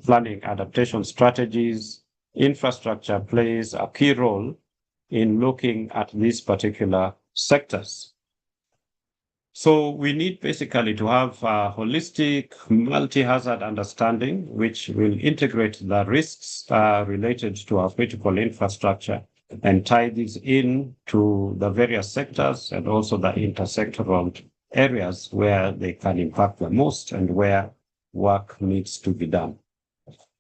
planning adaptation strategies, infrastructure plays a key role in looking at these particular sectors. So we need basically to have a holistic multi-hazard understanding, which will integrate the risks related to our critical infrastructure and tie these in to the various sectors and also the intersectoral areas where they can impact the most and where work needs to be done.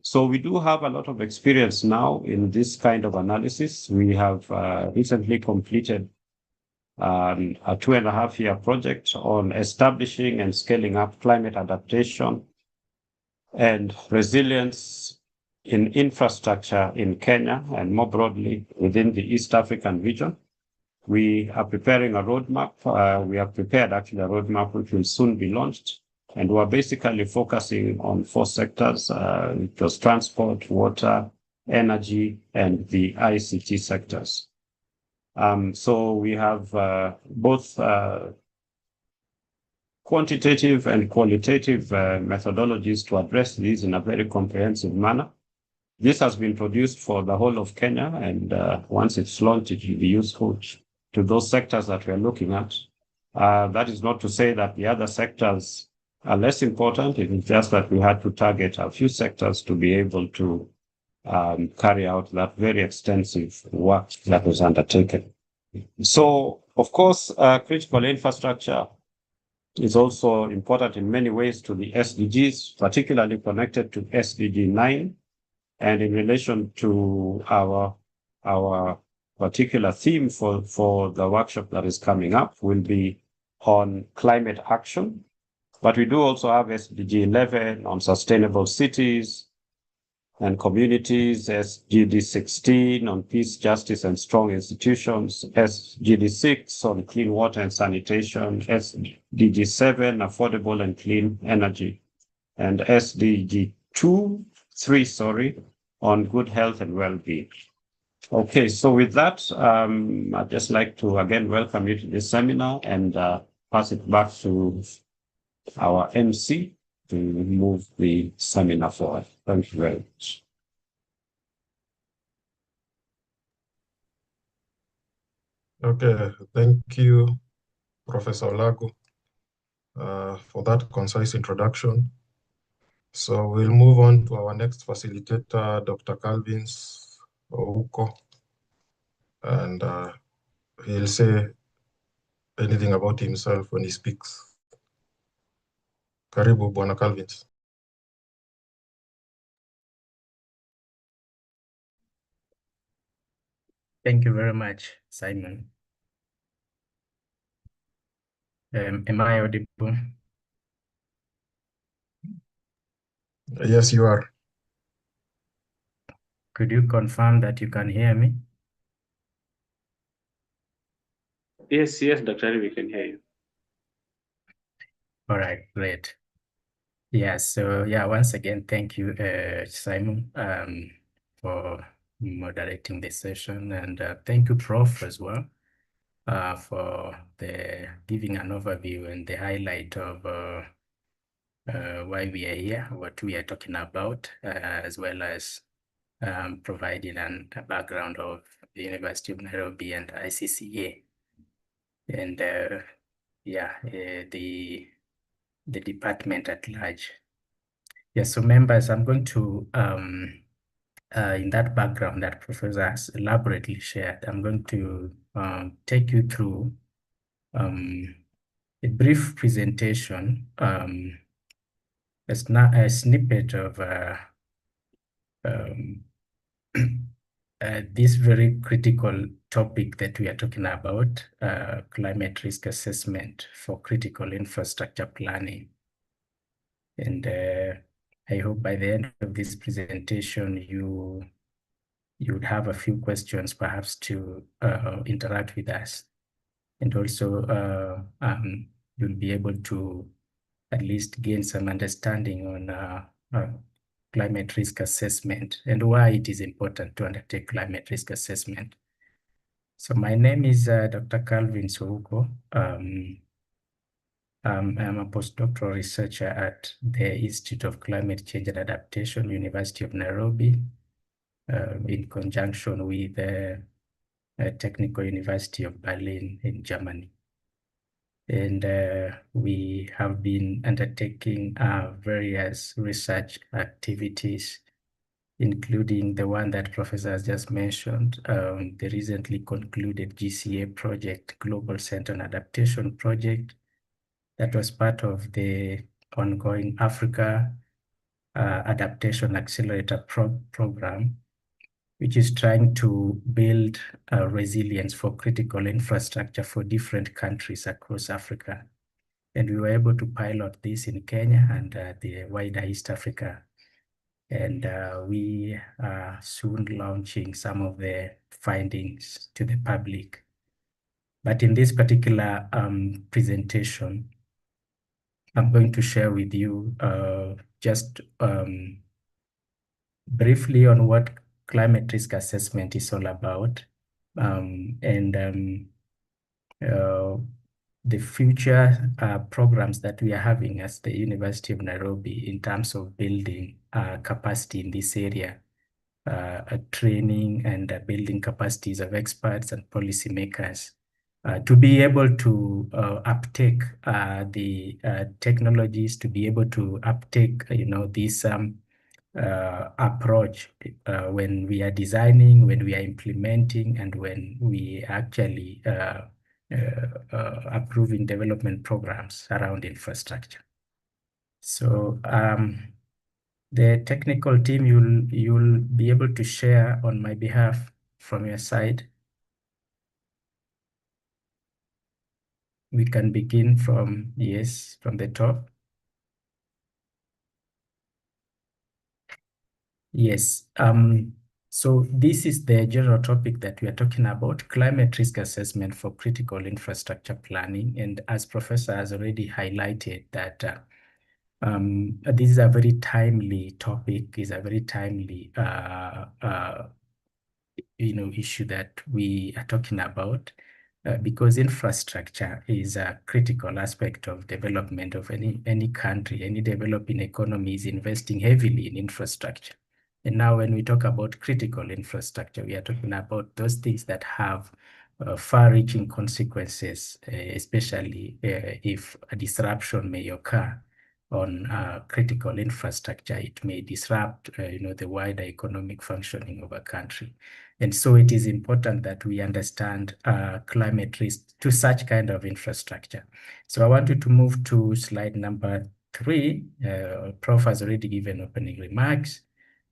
So we do have a lot of experience now in this kind of analysis. We have recently completed a 2.5-year project on establishing and scaling up climate adaptation and resilience in infrastructure in Kenya and more broadly within the East African region. We are preparing a roadmap. We have prepared actually a roadmap which will soon be launched. And we're basically focusing on 4 sectors, which was transport, water, energy, and the ICT sectors. So we have both quantitative and qualitative methodologies to address these in a very comprehensive manner. This has been produced for the whole of Kenya, and once it's launched, it will be useful to those sectors that we're looking at. That is not to say that the other sectors are less important. It is just that we had to target a few sectors to be able to carry out that very extensive work that was undertaken. So, of course, critical infrastructure is also important in many ways to the SDGs, particularly connected to SDG 9. And in relation to our particular theme for the workshop that is coming up will be on climate action. But we do also have SDG 11 on sustainable cities and communities, SDG 16 on peace, justice, and strong institutions, SDG 6 on clean water and sanitation, SDG 7, affordable and clean energy, and SDG 3 on good health and well-being. Okay, so with that, I'd just like to again welcome you to this seminar and pass it back to our MC to move the seminar forward. Thank you very much. Okay, thank you, Professor Lago, for that concise introduction. So we'll move on to our next facilitator, Dr. Calvins Ouko, and he'll say anything about himself when he speaks. Karibu, Bwana Calvins. Thank you very much, Simon. Am I audible? Yes, you are. Could you confirm that you can hear me? Yes, Dr. we can hear you. All right, great. Yeah, so once again, thank you, Simon, for moderating this session, and thank you, Prof, as well, for giving an overview and the highlight of why we are here, what we are talking about, as well as providing a background of the University of Nairobi and ICCA, and the department at large. Yes, so members, I'm going to, in that background that Professor has elaborately shared, I'm going to take you through a brief presentation, a snippet of this very critical topic that we are talking about, climate risk assessment for critical infrastructure planning. And I hope by the end of this presentation, you would have a few questions perhaps to interact with us. And also you'll be able to at least gain some understanding on climate risk assessment and why it is important to undertake climate risk assessment. So my name is Dr. Calvins Ouko. I'm a postdoctoral researcher at the Institute of Climate Change and Adaptation, University of Nairobi, in conjunction with the Technical University of Berlin in Germany. And we have been undertaking various research activities, including the one that Professor has just mentioned, the recently concluded GCA project, Global Center on Adaptation project, that was part of the ongoing Africa Adaptation Accelerator program, which is trying to build resilience for critical infrastructure for different countries across Africa. And we were able to pilot this in Kenya and the wider East Africa. And we are soon launching some of the findings to the public. But in this particular presentation, I'm going to share with you just briefly on what climate risk assessment is all about, the future programs that we are having as the University of Nairobi in terms of building capacity in this area, training and building capacities of experts and policymakers to be able to uptake the technologies, to be able to uptake, this approach when we are designing, when we are implementing, and when we actually approving development programs around infrastructure. So the technical team, you'll be able to share on my behalf from your side. We can begin from, yes, from the top. Yes, so this is the general topic that we are talking about, climate risk assessment for critical infrastructure planning. And as Professor has already highlighted that this is a very timely topic, is a very timely issue that we are talking about. Because infrastructure is a critical aspect of development of any country. Any developing economy is investing heavily in infrastructure. And now when we talk about critical infrastructure, we are talking about those things that have far-reaching consequences, especially if a disruption may occur on critical infrastructure. It may disrupt the wider economic functioning of a country. And so it is important that we understand climate risk to such kind of infrastructure. So I want you to move to slide number 3. Prof has already given opening remarks.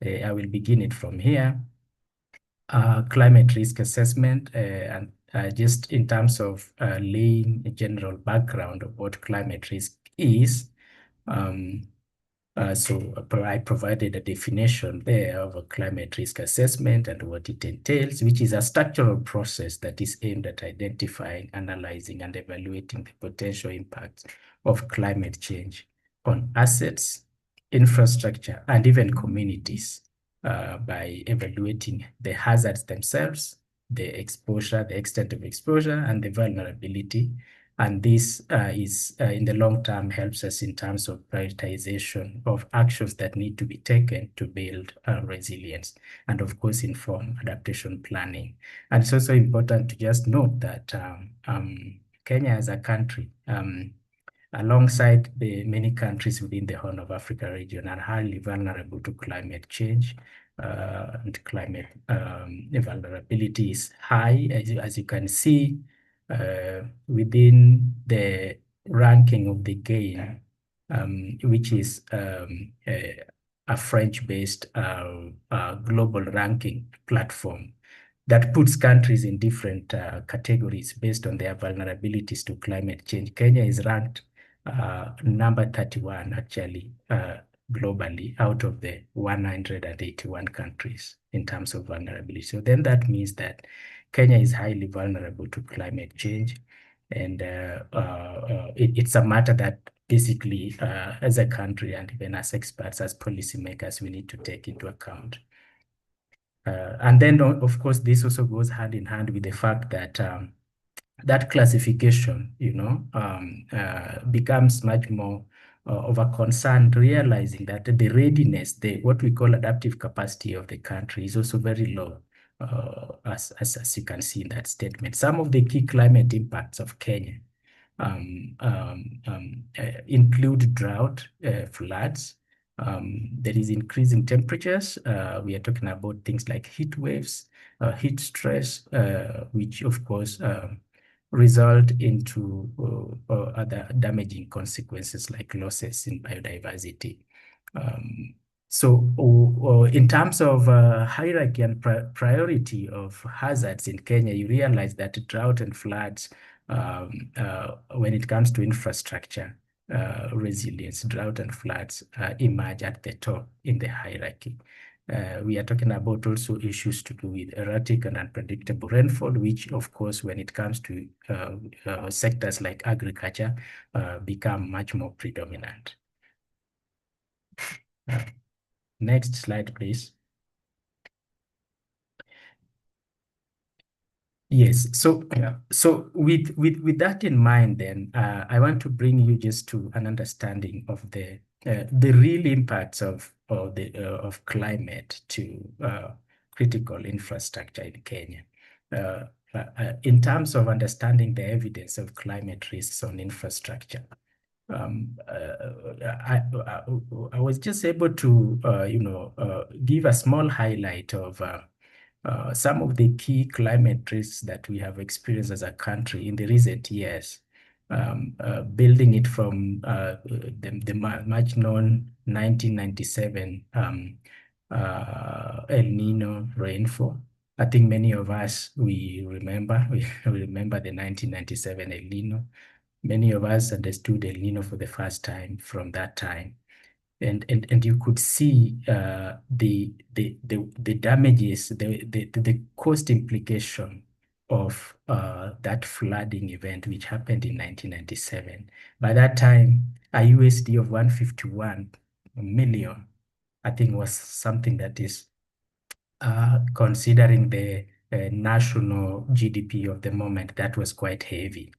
I will begin it from here. Climate risk assessment, and just in terms of laying a general background of what climate risk is. So I provided a definition there of a climate risk assessment and what it entails, which is a structural process that is aimed at identifying, analyzing, and evaluating the potential impacts of climate change on assets, infrastructure, and even communities by evaluating the hazards themselves, the exposure, the extent of exposure, and the vulnerability. And this is in the long term helps us in terms of prioritization of actions that need to be taken to build resilience and of course inform adaptation planning. And it's also important to just note that Kenya as a country, alongside the many countries within the Horn of Africa region, are highly vulnerable to climate change. And climate vulnerability is high, as you can see. Within the ranking of the GAIN, which is a French-based global ranking platform that puts countries in different categories based on their vulnerabilities to climate change. Kenya is ranked number 31 actually globally out of the 181 countries in terms of vulnerability. So then that means that Kenya is highly vulnerable to climate change, and it's a matter that basically as a country and even as experts, as policymakers, we need to take into account. And then, of course, this also goes hand in hand with the fact that that classification, becomes much more of a concern, realizing that the readiness, what we call adaptive capacity of the country is also very low, as you can see in that statement. Some of the key climate impacts of Kenya include drought, floods. There is increasing temperatures. We are talking about things like heat waves, heat stress, which of course result into other damaging consequences like losses in biodiversity. So in terms of hierarchy and priority of hazards in Kenya, you realize that drought and floods, when it comes to infrastructure resilience, drought and floods emerge at the top in the hierarchy. We are talking about also issues to do with erratic and unpredictable rainfall, which of course, when it comes to sectors like agriculture, become much more predominant. Next slide, please. Yes, so with that in mind, then I want to bring you just to an understanding of the real impacts of climate to critical infrastructure in Kenya. In terms of understanding the evidence of climate risks on infrastructure, I was just able to give a small highlight of some of the key climate risks that we have experienced as a country in the recent years, building it from the much known 1997 El Nino rainfall. I think many of us, we remember the 1997 El Nino. Many of us understood El Nino for the first time from that time. And you could see the damages, the cost implication of that flooding event, which happened in 1997. By that time, a USD of 151 million, I think, was something that is considering the national GDP of the moment, that was quite heavy.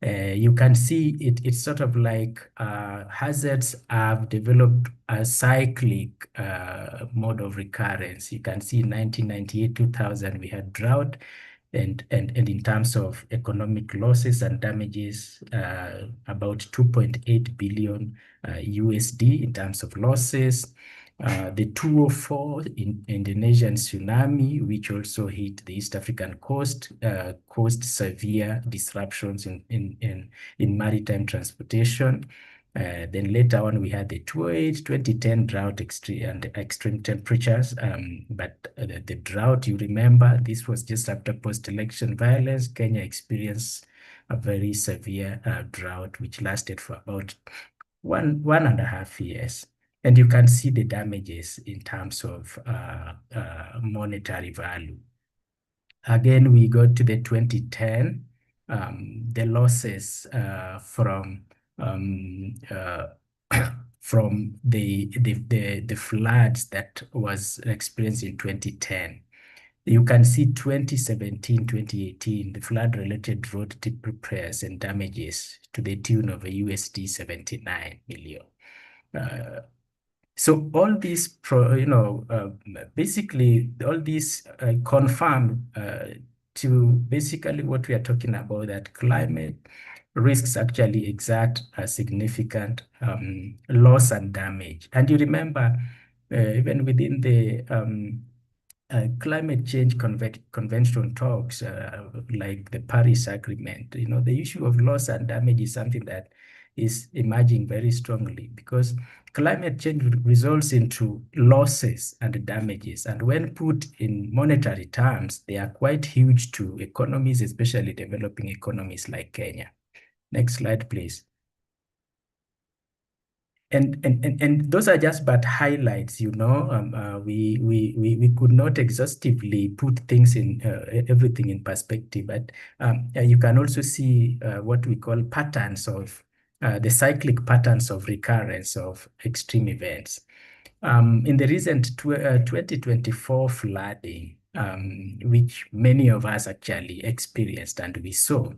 You can see it's sort of like hazards have developed a cyclic mode of recurrence. You can see in 1998, 2000, we had drought. And in terms of economic losses and damages, about 2.8 billion USD in terms of losses. The 2004 Indonesian tsunami, which also hit the East African coast, caused severe disruptions in maritime transportation. Then later on, we had the 2010 drought and extreme temperatures. But the drought, you remember, this was just after post-election violence. Kenya experienced a very severe drought, which lasted for about one and a half years. And you can see the damages in terms of monetary value. Again, we go to the 2010, the losses from the floods that was experienced in 2010. You can see 2017, 2018, the flood-related road repairs and damages to the tune of a USD 79 million. So all these, basically, all these confirm to basically what we are talking about, that climate risks actually exert a significant loss and damage. And you remember, even within the climate change convention talks, like the Paris Agreement, the issue of loss and damage is something that is emerging very strongly, because climate change results into losses and damages. And when put in monetary terms, they are quite huge to economies, especially developing economies like Kenya. Next slide, please. And those are just but highlights, we could not exhaustively put things in everything in perspective, but you can also see what we call patterns of the cyclic patterns of recurrence of extreme events. In the recent 2024 flooding, which many of us actually experienced and we saw,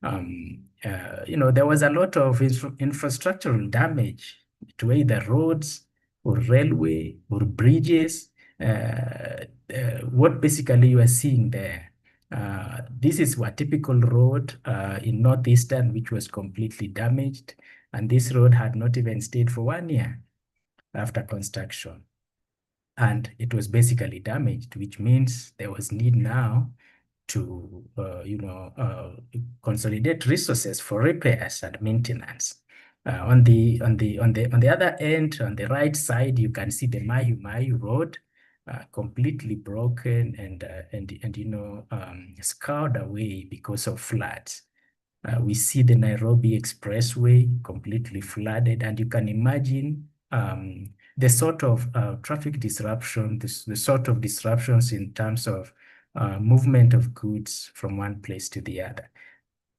there was a lot of infrastructural damage to either roads or railway or bridges. What basically you are seeing there, this is a typical road in Northeastern, which was completely damaged. And this road had not even stayed for 1 year after construction. And it was basically damaged, which means there was need now to, consolidate resources for repairs and maintenance. On the other end, on the right side, you can see the Mahiu Road, completely broken and scoured away because of floods. We see the Nairobi Expressway completely flooded, and you can imagine the sort of traffic disruption, the sort of disruptions in terms of movement of goods from one place to the other.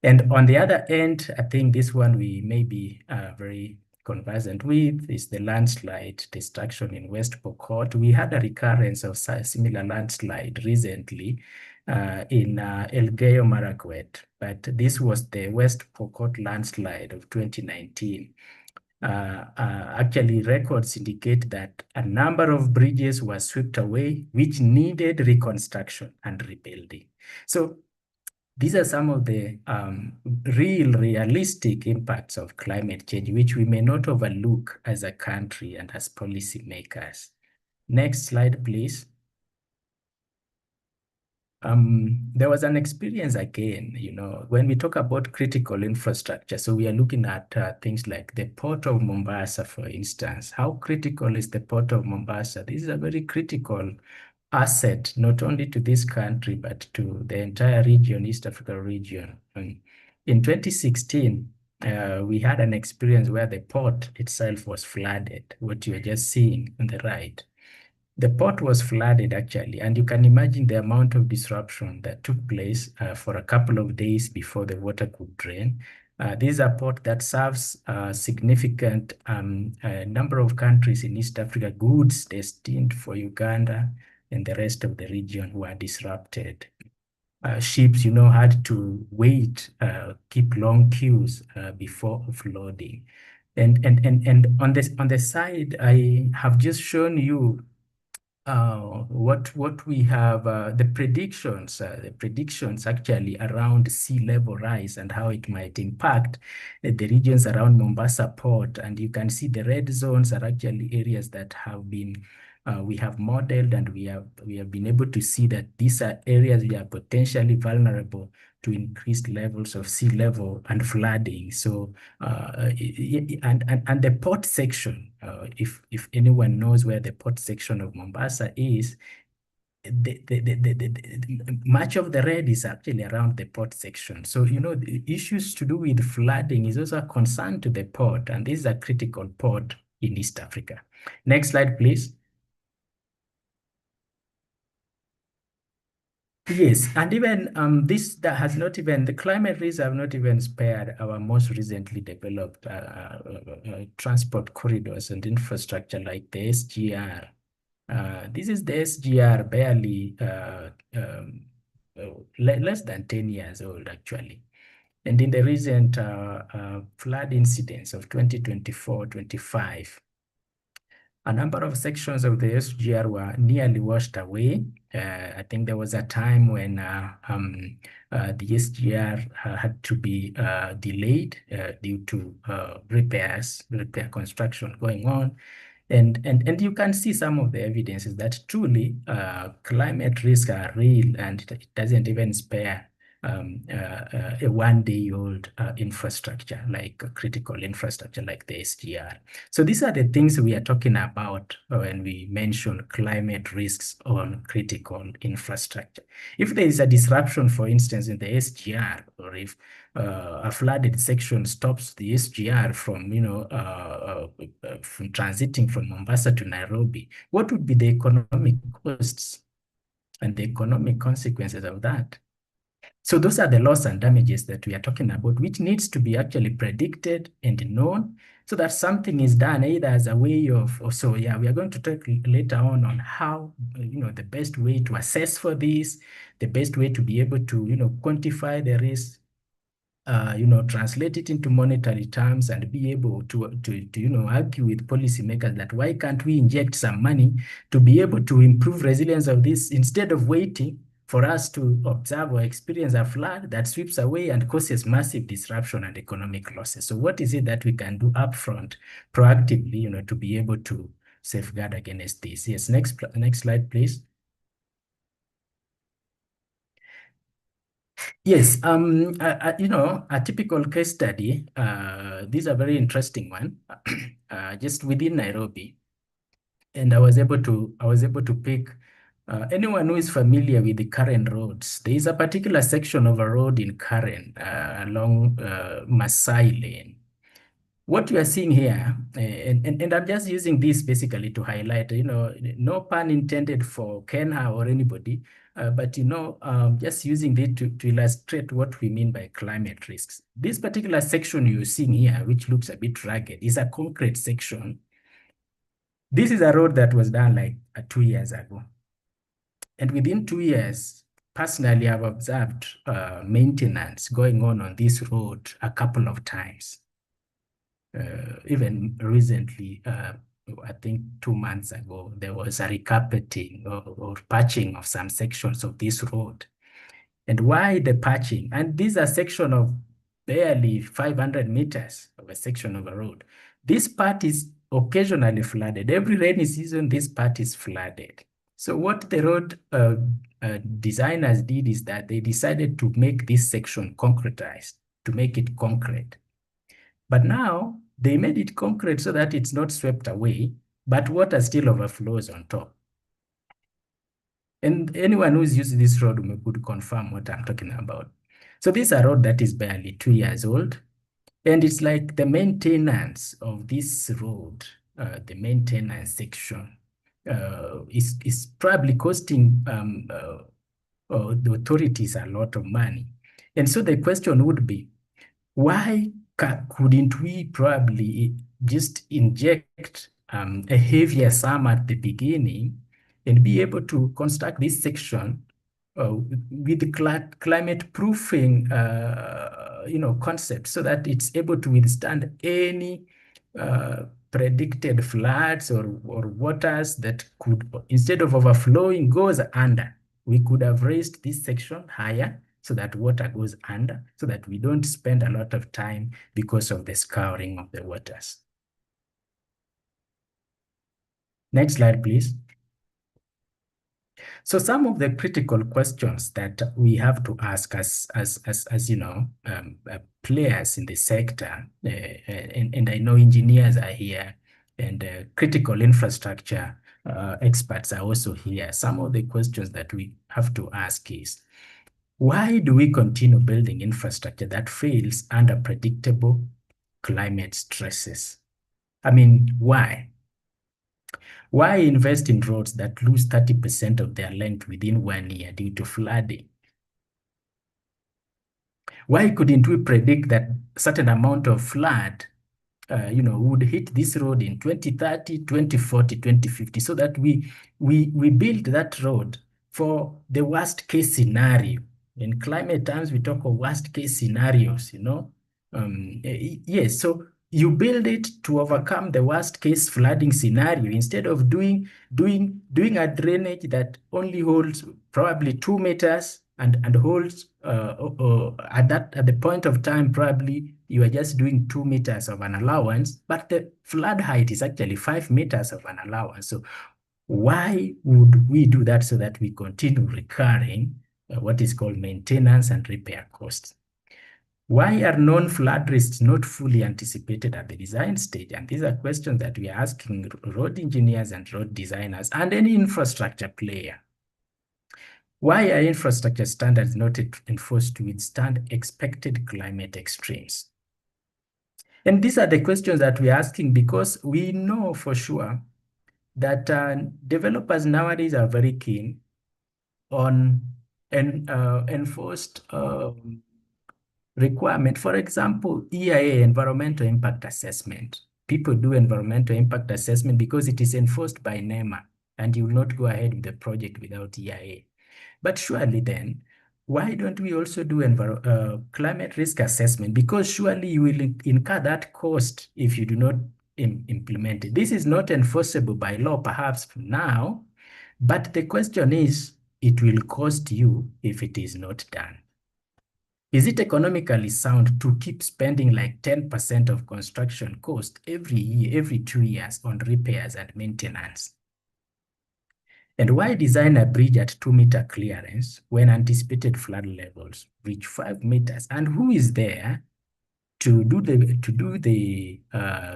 And on the other end, I think this one we may be very conversant with is the landslide destruction in West Pokot. We had a recurrence of similar landslide recently in Elgeyo Marakwet, but this was the West Pokot landslide of 2019. Actually, records indicate that a number of bridges were swept away, which needed reconstruction and rebuilding. So these are some of the realistic impacts of climate change, which we may not overlook as a country and as policymakers. Next slide, please. There was an experience again, when we talk about critical infrastructure. So we are looking at things like the Port of Mombasa, for instance. How critical is the Port of Mombasa? This is a very critical asset, not only to this country, but to the entire region, East Africa region. In 2016, we had an experience where the port itself was flooded, what you are just seeing on the right. The port was flooded, actually, and you can imagine the amount of disruption that took place for a couple of days before the water could drain. This is a port that serves a significant number of countries in East Africa, goods destined for Uganda and the rest of the region were disrupted. Ships, had to wait, keep long queues before offloading. And on the side, I have just shown you what we have, the predictions actually around sea level rise and how it might impact the regions around Mombasa Port. And you can see the red zones are actually areas that have been we have modeled, and we have been able to see that these are areas that are potentially vulnerable to increased levels of sea level and flooding. So, and the port section, if anyone knows where the port section of Mombasa is, much of the red is actually around the port section. So, the issues to do with flooding is also a concern to the port, and this is a critical port in East Africa. Next slide, please. Yes, and even the climate risks have not even spared our most recently developed transport corridors and infrastructure like the SGR. This is the SGR, barely less than 10 years old, actually. And in the recent flood incidents of 2024-25, a number of sections of the SGR were nearly washed away. I think there was a time when the SGR had to be delayed due to repair construction going on. And you can see some of the evidences that truly climate risks are real, and it doesn't even spare a one-day-old infrastructure, like a critical infrastructure like the SGR. So these are the things we are talking about when we mention climate risks on critical infrastructure. If there is a disruption, for instance, in the SGR, or if a flooded section stops the SGR from, from transiting from Mombasa to Nairobi, what would be the economic costs and the economic consequences of that? So those are the loss and damages that we are talking about, which needs to be actually predicted and known, so that something is done either as a way of, we are going to talk later on how, the best way to assess for this, the best way to be able to, quantify the risk, translate it into monetary terms and be able to argue with policymakers that why can't we inject some money to be able to improve resilience of this instead of waiting for us to observe or experience a flood that sweeps away and causes massive disruption and economic losses. So what is it that we can do upfront, proactively, to be able to safeguard against this? Yes, next slide, please. Yes, a typical case study, these are very interesting one, just within Nairobi. And I was able to pick anyone who is familiar with the Karen roads. There is a particular section of a road in Karen along Masai Lane. What we are seeing here, and I'm just using this basically to highlight, no pun intended for Kenha or anybody, but just using it to illustrate what we mean by climate risks. This particular section you're seeing here, which looks a bit rugged, is a concrete section. This is a road that was done like 2 years ago. And within 2 years, personally, I've observed maintenance going on this road a couple of times. Even recently, I think 2 months ago, there was a recarpeting or patching of some sections of this road. And why the patching? And these are section of barely 500 meters of a section of a road. This part is occasionally flooded. Every rainy season, this part is flooded. So what the road designers did is that they decided to make this section concretized, to make it concrete. But now they made it concrete so that it's not swept away, but water still overflows on top. And anyone who's used this road could confirm what I'm talking about. So this is a road that is barely 2 years old. And it's like the maintenance of this road, the maintenance section, is probably costing the authorities a lot of money. And so the question would be, why couldn't we probably just inject a heavier sum at the beginning and be able to construct this section with the climate proofing concept so that it's able to withstand any predicted floods or waters that could, instead of overflowing, goes under. We could have raised this section higher so that water goes under, so that we don't spend a lot of time because of the scouring of the waters. Next slide, please. So some of the critical questions that we have to ask as players in the sector, and I know engineers are here, and critical infrastructure experts are also here. Some of the questions that we have to ask is, why do we continue building infrastructure that fails under predictable climate stresses? I mean, why? Why invest in roads that lose 30% of their length within 1 year due to flooding? Why couldn't we predict that certain amount of flood would hit this road in 2030, 2040, 2050, so that we build that road for the worst case scenario? In climate terms, we talk of worst case scenarios, yes, so you build it to overcome the worst case flooding scenario instead of doing a drainage that only holds probably 2 meters and holds at the point of time probably you are just doing 2 meters of an allowance, but the flood height is actually 5 meters of an allowance. So why would we do that? So that we continue recurring what is called maintenance and repair costs. Why are known flood risks not fully anticipated at the design stage? And these are questions that we are asking road engineers and road designers and any infrastructure player. Why are infrastructure standards not enforced to withstand expected climate extremes? And these are the questions that we're asking because we know for sure that developers nowadays are very keen on enforced requirement. For example, EIA, environmental impact assessment. People do environmental impact assessment because it is enforced by NEMA, and you will not go ahead with the project without EIA. But surely then, why don't we also do climate risk assessment? Because surely you will incur that cost if you do not implement it. This is not enforceable by law, perhaps now, but the question is, it will cost you if it is not done. Is it economically sound to keep spending like 10% of construction cost every year, every 2 years on repairs and maintenance? And why design a bridge at 2-meter clearance when anticipated flood levels reach 5 meters? And who is there to do the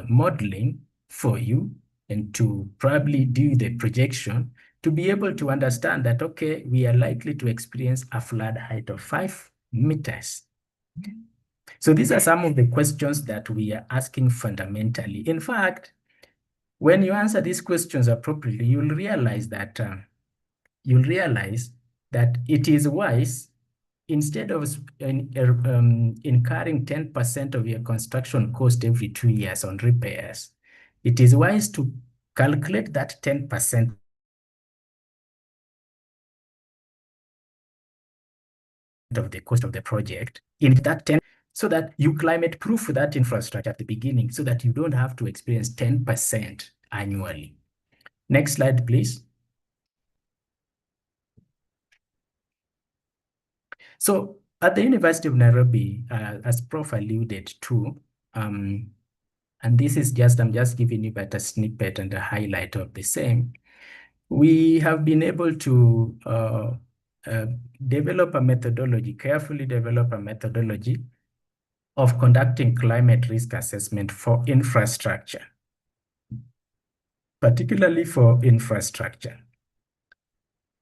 modeling for you and to probably do the projection to be able to understand that, okay, we are likely to experience a flood height of 5 meters. So these are some of the questions that we are asking fundamentally. In fact, when you answer these questions appropriately, you'll realize that it is wise, instead of incurring 10% of your construction cost every 2 years on repairs, it is wise to calculate that 10% of the cost of the project in that 10, so that you climate proof that infrastructure at the beginning, so that you don't have to experience 10% annually. Next slide, please. So at the University of Nairobi, as Prof alluded to, and this is just, I'm just giving you a snippet and a highlight of the same, we have been able to develop a methodology, carefully develop a methodology of conducting climate risk assessment for infrastructure, particularly for infrastructure.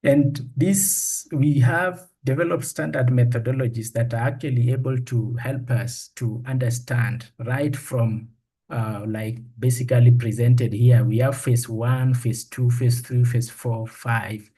And this, we have developed standard methodologies that are actually able to help us to understand right from like basically presented here. We have phase 1, phase 2, phase 3, phase 4, 5,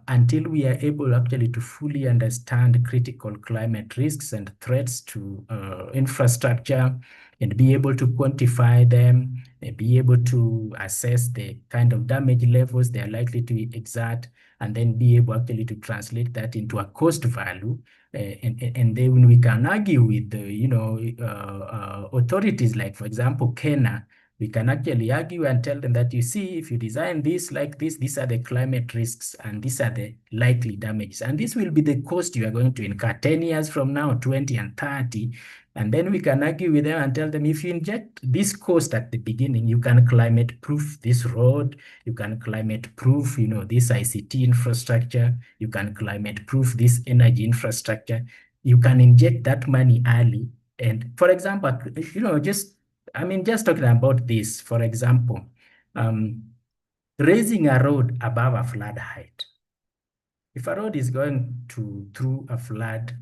until we are able actually to fully understand critical climate risks and threats to infrastructure, and be able to quantify them, and be able to assess the kind of damage levels they are likely to exert, and then be able actually to translate that into a cost value. And then we can argue with the authorities, like for example, Kenya. We can actually argue and tell them that, you see, if you design this like this, these are the climate risks and these are the likely damages. And this will be the cost you are going to incur 10 years from now, 20 and 30. And then we can argue with them and tell them, if you inject this cost at the beginning, you can climate proof this road, you can climate proof, this ICT infrastructure, you can climate proof this energy infrastructure. You can inject that money early. And for example, just talking about this, for example, raising a road above a flood height. If a road is going through a flood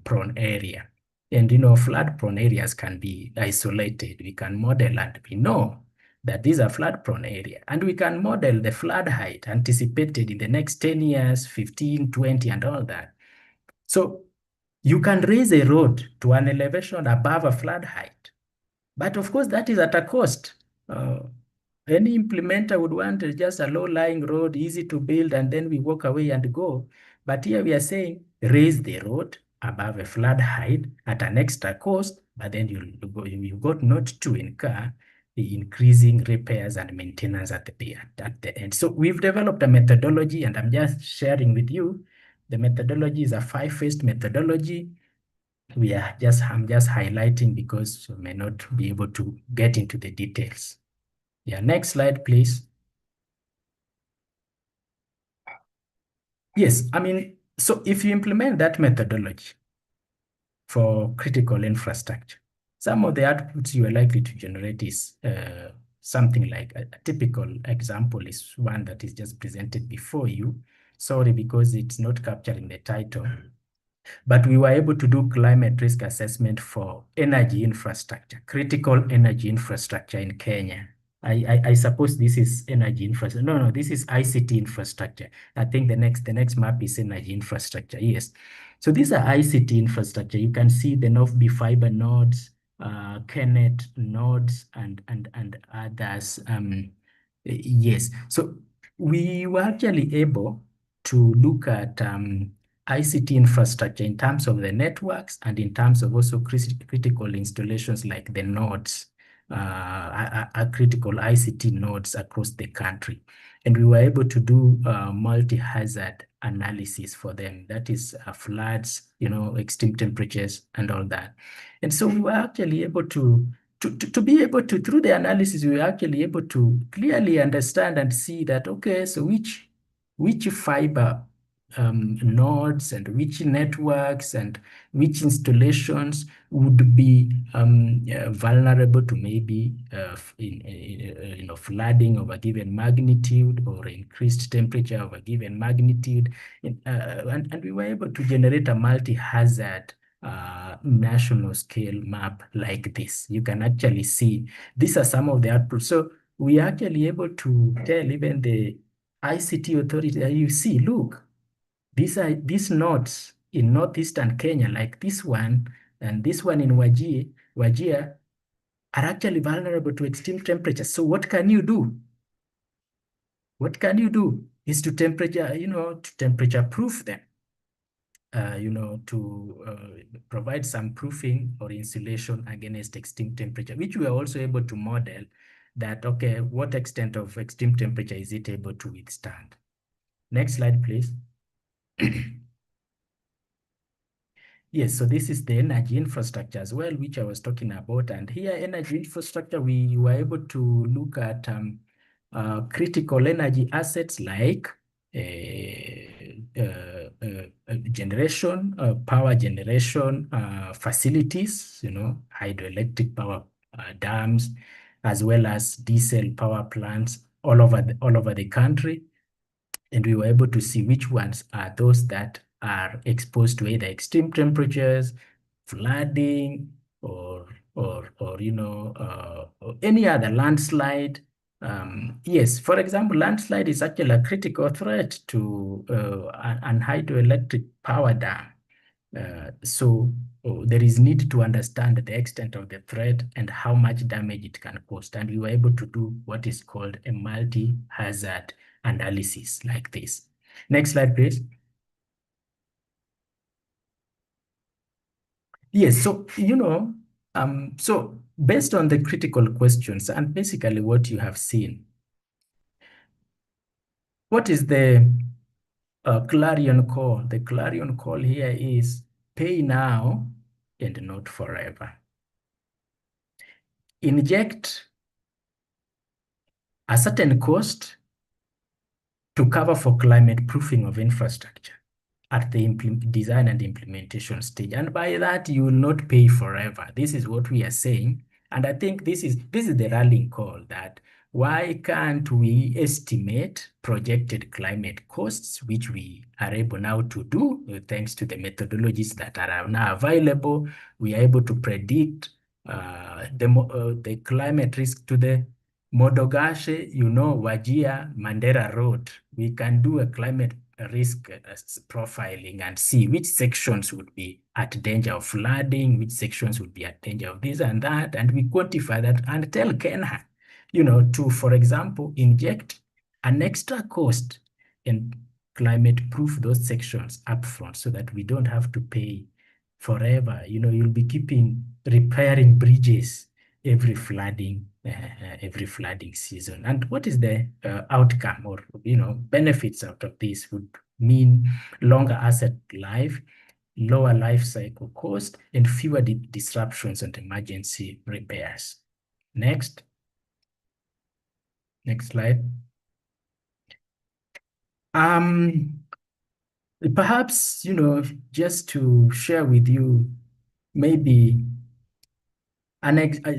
prone area, and flood prone areas can be isolated, we can model, and we know that these are flood prone area, and we can model the flood height anticipated in the next 10 years, 15, 20, and all that. So you can raise a road to an elevation above a flood height. But of course, that is at a cost. Any implementer would want just a low-lying road, easy to build, and then we walk away and go. But here we are saying, raise the road above a flood height at an extra cost, but then you got not to incur the increasing repairs and maintenance at the end. So we've developed a methodology, and I'm just sharing with you. The methodology is a 5-phased methodology. I'm just highlighting because you may not be able to get into the details. Yeah, next slide, please. Yes, so if you implement that methodology for critical infrastructure, some of the outputs you are likely to generate is something like a typical example is one that is just presented before you. Sorry, because it's not capturing the title. But we were able to do climate risk assessment for energy infrastructure, critical energy infrastructure in Kenya. I suppose this is energy infrastructure. No, this is ICT infrastructure. I think the next map is energy infrastructure. Yes. So these are ICT infrastructure. You can see the Northby fiber nodes, Kenneth nodes, and others. Yes. So we were actually able to look at ICT infrastructure in terms of the networks and in terms of also critical installations like the nodes, critical ICT nodes across the country. And we were able to do multi-hazard analysis for them. That is floods, extreme temperatures and all that. And so we were actually able to be able to, through the analysis, we were actually able to clearly understand and see that, okay, so which fiber nodes and which networks and which installations would be vulnerable to maybe flooding of a given magnitude or increased temperature of a given magnitude. And we were able to generate a multi-hazard national scale map like this. You can actually see these are some of the outputs. So we are actually able to tell even the ICT authority that you see, look, these nodes in northeastern Kenya, like this one and this one in Wajir, are actually vulnerable to extreme temperatures. So what can you do? What can you do is to temperature proof them. To provide some proofing or insulation against extreme temperature, which we are also able to model that, okay, what extent of extreme temperature is it able to withstand? Next slide, please. Yes, so this is the energy infrastructure as well, which I was talking about. And here, energy infrastructure, we were able to look at critical energy assets like power generation facilities, hydroelectric power dams, as well as diesel power plants all over the country. And we were able to see which ones are those that are exposed to either extreme temperatures, flooding, or any other landslide. Yes, for example, landslide is actually a critical threat to an hydroelectric power dam. So there is need to understand the extent of the threat and how much damage it can cause. And we were able to do what is called a multi-hazard analysis like this. Next slide, please. Yes, so, so based on the critical questions and basically what you have seen, what is the clarion call? The clarion call here is pay now and not forever. Inject a certain cost to cover for climate proofing of infrastructure at the design and implementation stage. And by that, you will not pay forever. This is what we are saying. And I think this is the rallying call, that why can't we estimate projected climate costs, which we are able now to do thanks to the methodologies that are now available. We are able to predict the climate risk to the Modogashe, Wajir, Mandera Road. We can do a climate risk profiling and see which sections would be at danger of flooding, which sections would be at danger of this and that. And we quantify that and tell KENHA, to, for example, inject an extra cost and climate proof those sections upfront so that we don't have to pay forever. You'll be repairing bridges every flooding season. And what is the outcome or benefits out of this would mean longer asset life, lower life cycle cost, and fewer disruptions and emergency repairs. Next slide. Perhaps, just to share with you maybe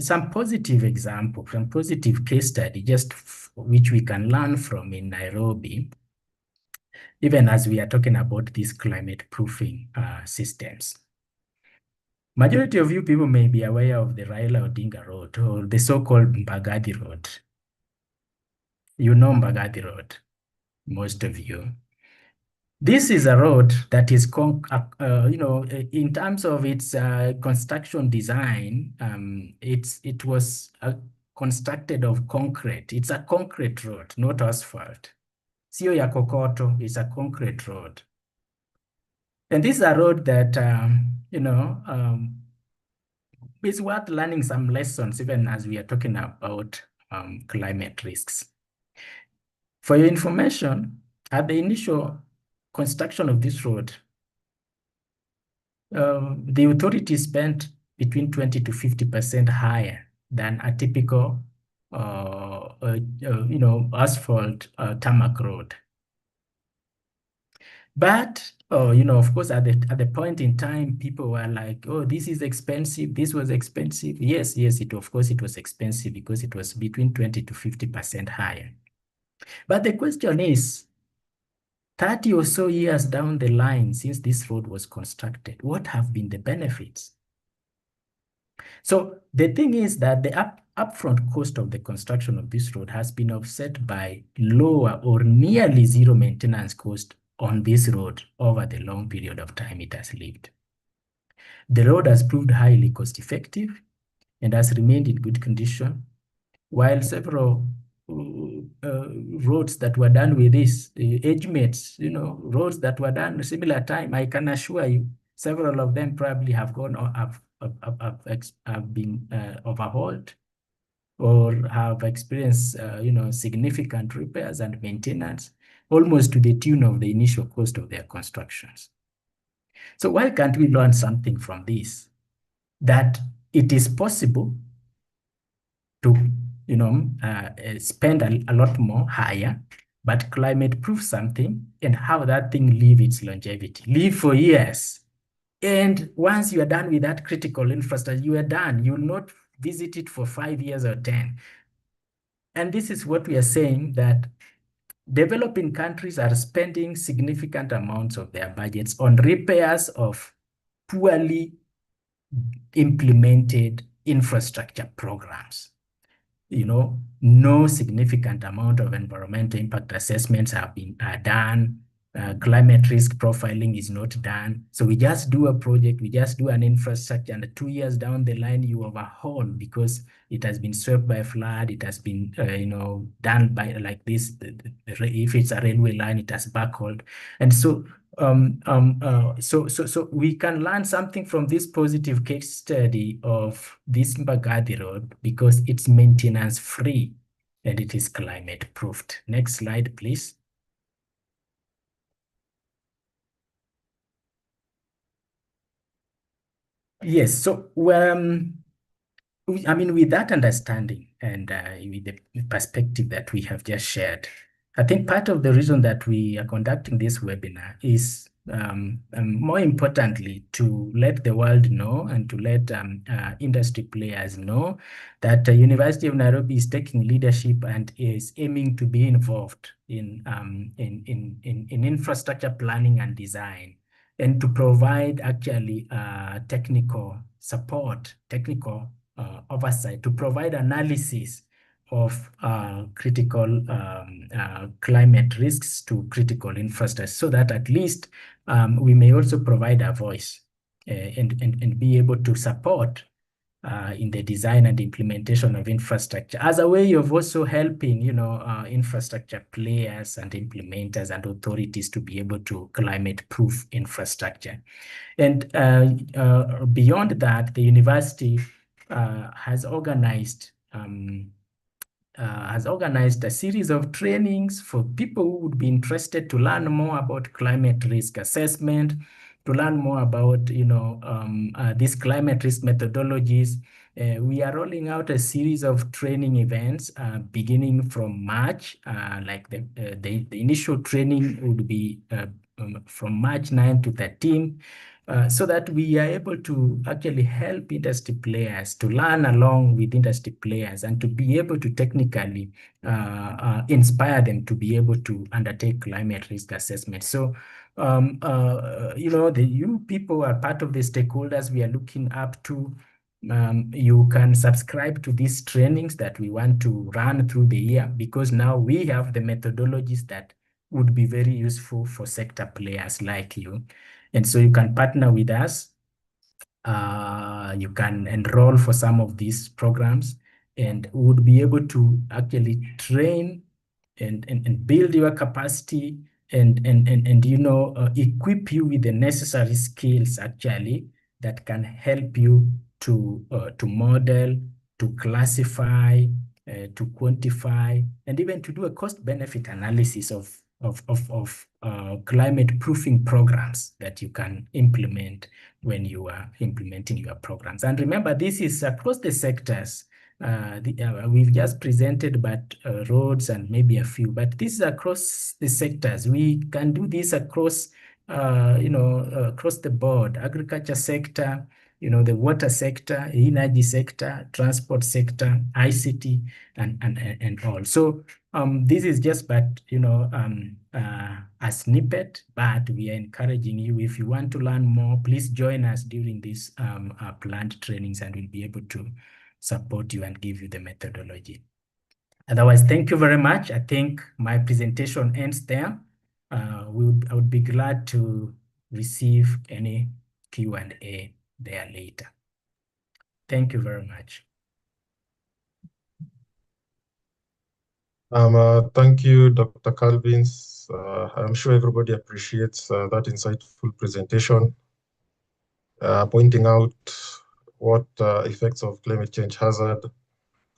some positive example, some positive case study, just which we can learn from in Nairobi, even as we are talking about these climate proofing systems. Majority of you people may be aware of the Raila Odinga Road, or the so-called Mbagathi Road. You know Mbagathi Road, most of you. This is a road that is, in terms of its construction design, it was constructed of concrete. It's a concrete road, not asphalt. Sio ya kokoto, it's a concrete road. And this is a road that, it's worth learning some lessons, even as we are talking about climate risks. For your information, at the initial construction of this road, the authority spent between 20 to 50% higher than a typical, asphalt tarmac road. But, of course, at the point in time, people were like, oh, this is expensive. This was expensive. Yes, of course, it was expensive because it was between 20 to 50% higher. But the question is, 30 or so years down the line since this road was constructed, what have been the benefits? So the thing is that the upfront cost of the construction of this road has been offset by lower or nearly zero maintenance cost on this road over the long period of time it has lived. The road has proved highly cost effective and has remained in good condition, while several roads that were done with this, age mates, roads that were done similar time, I can assure you, several of them probably have gone or have been overhauled or have experienced, significant repairs and maintenance, almost to the tune of the initial cost of their constructions. So why can't we learn something from this? That it is possible to spend a lot more higher, but climate proof something and have that thing live its longevity, live for years. And once you are done with that critical infrastructure, you are done. You will not visit it for 5 years or 10. And this is what we are saying, that developing countries are spending significant amounts of their budgets on repairs of poorly implemented infrastructure programs. No significant amount of environmental impact assessments have been done. Climate risk profiling is not done. So we just do a project, we just do an infrastructure, and 2 years down the line, you overhaul because it has been swept by a flood, it has been, done by like this. If it's a railway line, it has backhauled. And so so we can learn something from this positive case study of this Mbagathi Road because it's maintenance free and it is climate proofed. Next slide, please. Yes, so with that understanding and with the perspective that we have just shared, I think part of the reason that we are conducting this webinar is more importantly to let the world know and to let industry players know that the University of Nairobi is taking leadership and is aiming to be involved in infrastructure planning and design, and to provide actually technical support, technical oversight, to provide analysis of critical climate risks to critical infrastructure, so that at least we may also provide a voice and be able to support in the design and implementation of infrastructure as a way of also helping, infrastructure players and implementers and authorities to be able to climate-proof infrastructure. And beyond that, the university has organized a series of trainings for people who would be interested to learn more about climate risk assessment, to learn more about these climate risk methodologies. We are rolling out a series of training events beginning from March. Like the initial training would be from March 9 to 13. So that we are able to actually help industry players to learn along with industry players and to be able to technically inspire them to be able to undertake climate risk assessment. So, you people are part of the stakeholders we are looking up to. You can subscribe to these trainings that we want to run through the year, because now we have the methodologies that would be very useful for sector players like you. And so you can partner with us. You can enroll for some of these programs and would be able to actually train and build your capacity you know, equip you with the necessary skills actually that can help you to model, to classify, to quantify, and even to do a cost-benefit analysis of climate proofing programs that you can implement when you are implementing your programs. And remember, this is across the sectors. We've just presented but roads and maybe a few, but this is across the sectors. We can do this across, across the board: agriculture sector, the water sector, energy sector, transport sector, ICT, and all. So this is just but a snippet, but we are encouraging you, if you want to learn more, please join us during these planned trainings, and we'll be able to support you and give you the methodology. Otherwise, thank you very much. I think my presentation ends there. I would be glad to receive any Q&A there later. Thank you very much. Thank you, Dr. Calvins. I'm sure everybody appreciates that insightful presentation, pointing out what effects of climate change hazard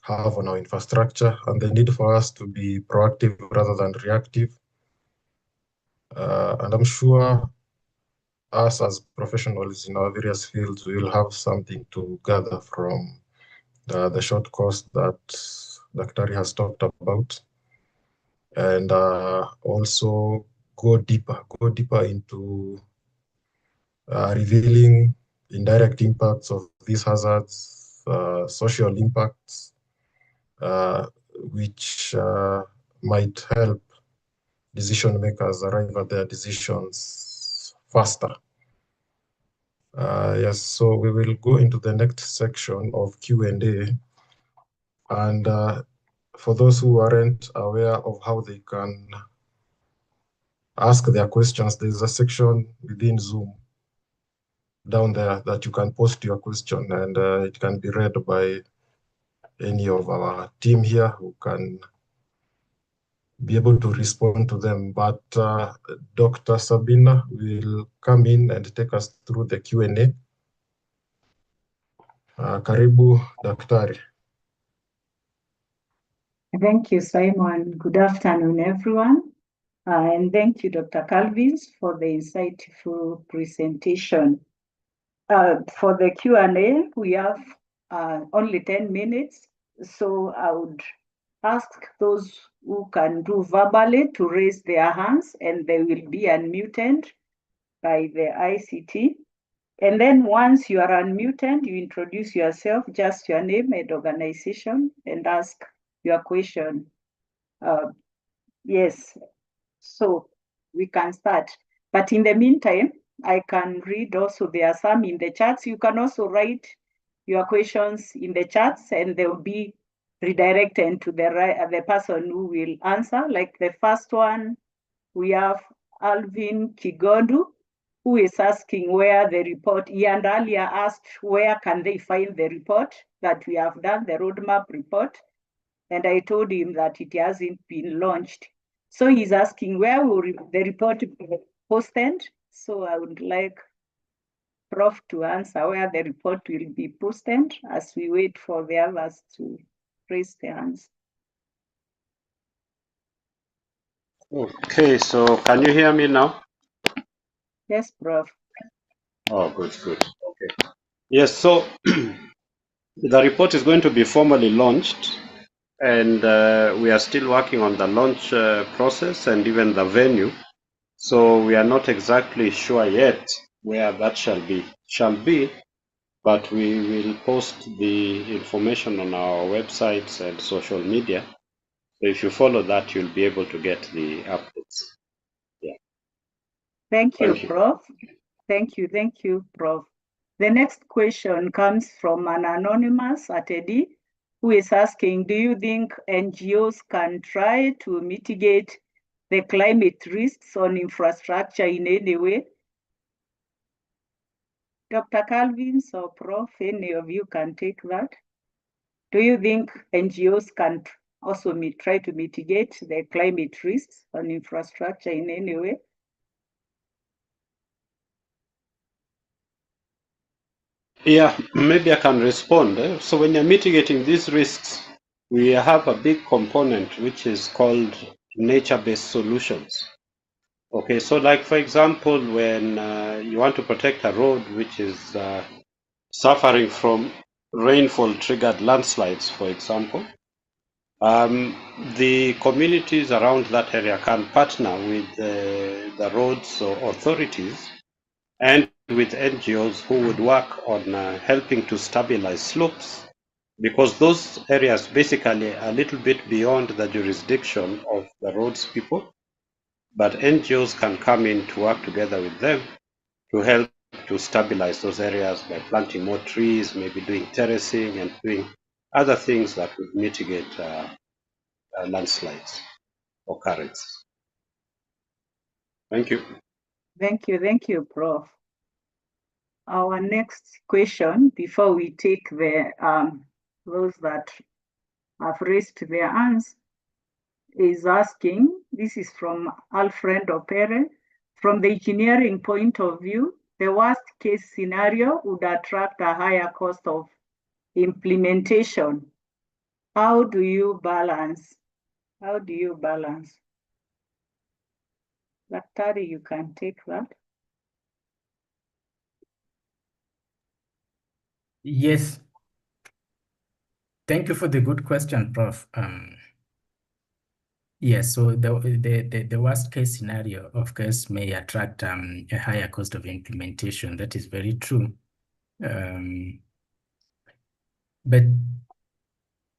have on our infrastructure and the need for us to be proactive rather than reactive. And I'm sure us as professionals in our various fields will have something to gather from the short course that Dr. has talked about, and also go deeper into revealing indirect impacts of these hazards, social impacts, which might help decision makers arrive at their decisions faster. Yes, so we will go into the next section of Q&A. And for those who aren't aware of how they can ask their questions, there's a section within Zoom down there that you can post your question, and it can be read by any of our team here who can be able to respond to them. But Dr. Sabina will come in and take us through the Q&A. Karibu, Daktari. Thank you, Simon. Good afternoon, everyone. And thank you, Dr. Calvins, for the insightful presentation. For the Q&A, we have only 10 minutes. So I would ask those who can do verbally to raise their hands, and they will be unmuted by the ICT. And then once you are unmuted, you introduce yourself, just your name and organization, and ask your question. Yes, so we can start. But in the meantime, I can read also, there are some in the chats. You can also write your questions in the chats, and they'll be redirected to the person who will answer. Like the first one, we have Alvin Kigodu, who is asking where the report, he had earlier asked where can they find the report that we have done, the roadmap report. And I told him that it hasn't been launched. So he's asking where will the report be posted? So I would like Prof to answer where the report will be posted as we wait for the others to raise their hands. Okay, so can you hear me now? Yes, Prof. Oh, good. Okay. Yes, so the report is going to be formally launched, and we are still working on the launch process and even the venue. So we are not exactly sure yet where that shall be, but we will post the information on our websites and social media. So if you follow that, you'll be able to get the updates. Yeah. Thank you, Prof. Thank you, Prof. The next question comes from an anonymous attendee who is asking, do you think NGOs can try to mitigate the climate risks on infrastructure in any way? Dr. Calvins or Prof, any of you can take that. Do you think NGOs can also try to mitigate the climate risks on infrastructure in any way? Yeah, maybe I can respond. So when you're mitigating these risks, we have a big component which is called nature-based solutions. Okay, so like for example, when you want to protect a road which is suffering from rainfall-triggered landslides, for example, the communities around that area can partner with the roads or authorities and with NGOs who would work on helping to stabilize slopes, because those areas basically are a little bit beyond the jurisdiction of the roads people, but NGOs can come in to work together with them to help to stabilize those areas by planting more trees, maybe doing terracing and doing other things that would mitigate landslides or currents. Thank you. Thank you, Prof. Our next question, before we take the those that have raised their hands, is asking, this is from Alfredo Perez, from the engineering point of view, the worst case scenario would attract a higher cost of implementation. How do you balance? Daktari, you can take that. Yes. Thank you for the good question, Prof. Yes, so the worst case scenario, of course, may attract a higher cost of implementation. That is very true. But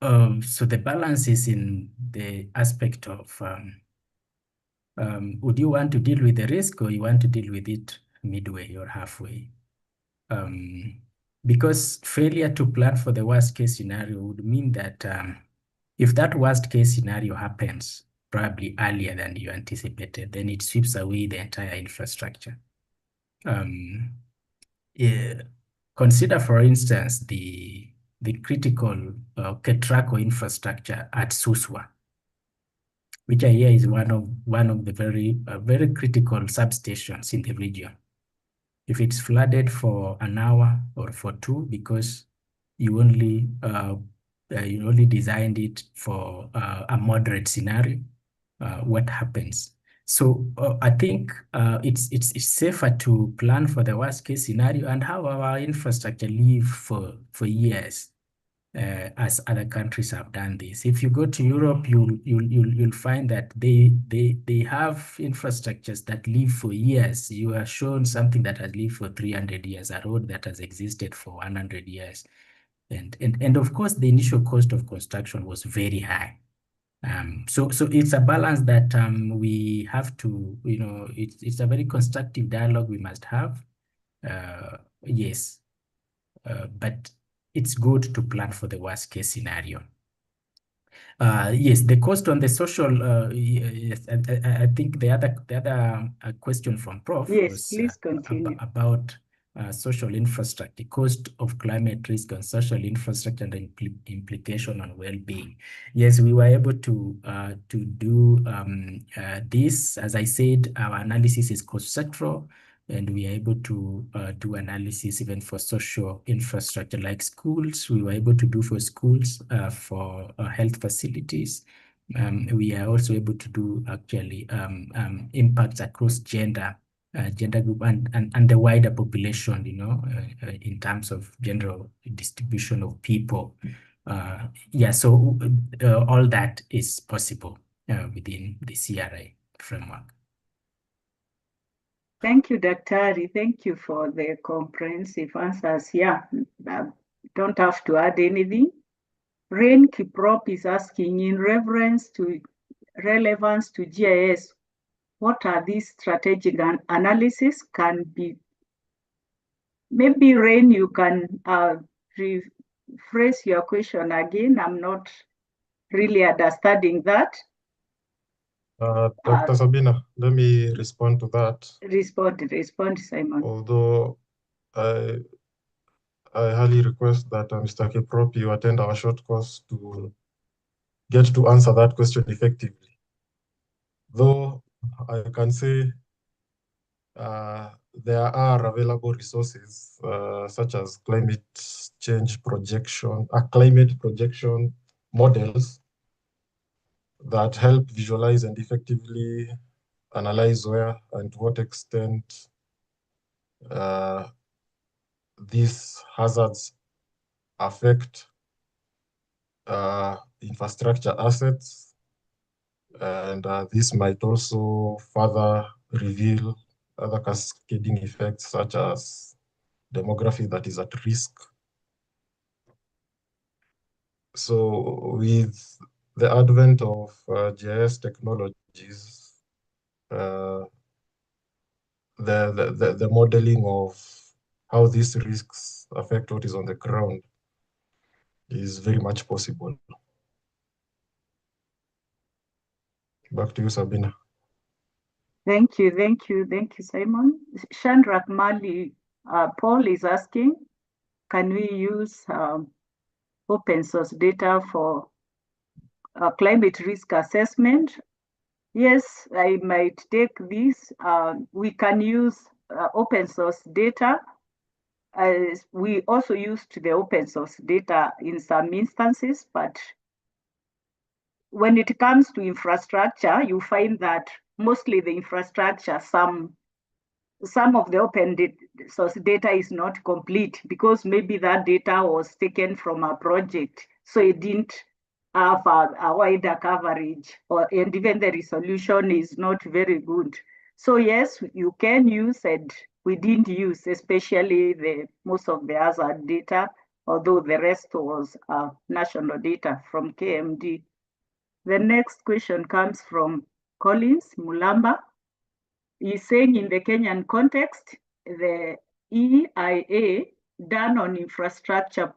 so the balance is in the aspect of would you want to deal with the risk, or you want to deal with it midway or halfway? Because failure to plan for the worst case scenario would mean that if that worst case scenario happens probably earlier than you anticipated, then it sweeps away the entire infrastructure. Consider, for instance, the critical KETRACO infrastructure at Suswa, which I hear is one of the very critical substations in the region. If it's flooded for an hour or for two because you only designed it for a moderate scenario, what happens? So I think it's safer to plan for the worst case scenario and have our infrastructure live for years, as other countries have done this. If you go to Europe, you'll find that they have infrastructures that live for years. You are shown something that has lived for 300 years, a road that has existed for 100 years. And of course, the initial cost of construction was very high. So it's a balance that we have to, it's a very constructive dialogue we must have. Yes, but it's good to plan for the worst case scenario. Yes, the cost on the social, yes, I think the other question from Prof was please continue. about social infrastructure, the cost of climate risk on social infrastructure and the implication on well-being. Yes, we were able to do this. As I said, our analysis is cost-sectoral, and we are able to do analysis even for social infrastructure like schools. We were able to do for schools, for health facilities. We are also able to do actually impacts across gender group and the wider population, in terms of general distribution of people. Yeah, so all that is possible within the CRA framework. Thank you, Daktari. Thank you for the comprehensive answers. Yeah, don't have to add anything. Rain Kiprop is asking, in relevance to GIS, what are these strategic analysis can be? Maybe Rain, you can rephrase your question again. I'm not really understanding that. Dr. Sabina, let me respond to that. Respond, Simon. Although I highly request that Mr. Kiprop, you attend our short course to get to answer that question effectively. Though I can say there are available resources such as climate projection models that help visualize and effectively analyze where and to what extent these hazards affect infrastructure assets, and this might also further reveal other cascading effects such as demography that is at risk. So with the advent of GIS technologies, the modeling of how these risks affect what is on the ground is very much possible. Back to you, Sabina. Thank you, Simon. Chandrak Mali, Paul is asking, can we use open source data for climate risk assessment? Yes, I might take this. We can use open source data. We also used the open source data in some instances, but when it comes to infrastructure, you find that mostly the infrastructure, some of the open source data is not complete because maybe that data was taken from a project, so it didn't have a wider coverage, and even the resolution is not very good. So yes, you can use, and we didn't use especially most of the hazard data, although the rest was national data from KMD. The next question comes from Collins Mulamba. He's saying in the Kenyan context, the EIA done on infrastructure.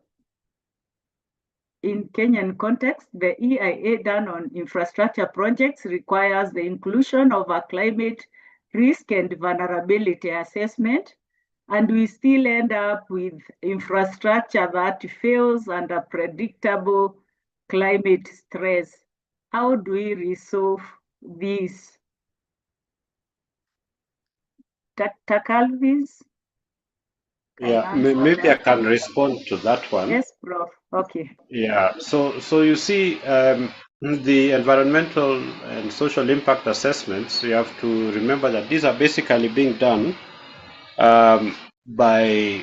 In Kenyan context, the EIA done on infrastructure projects requires the inclusion of a climate risk and vulnerability assessment, and we still end up with infrastructure that fails under predictable climate stress. How do we resolve this? Dr. Calvis? Yeah, maybe I can respond to that one. Yes, Prof. Okay. Yeah, so you see, the environmental and social impact assessments, you have to remember that these are basically being done by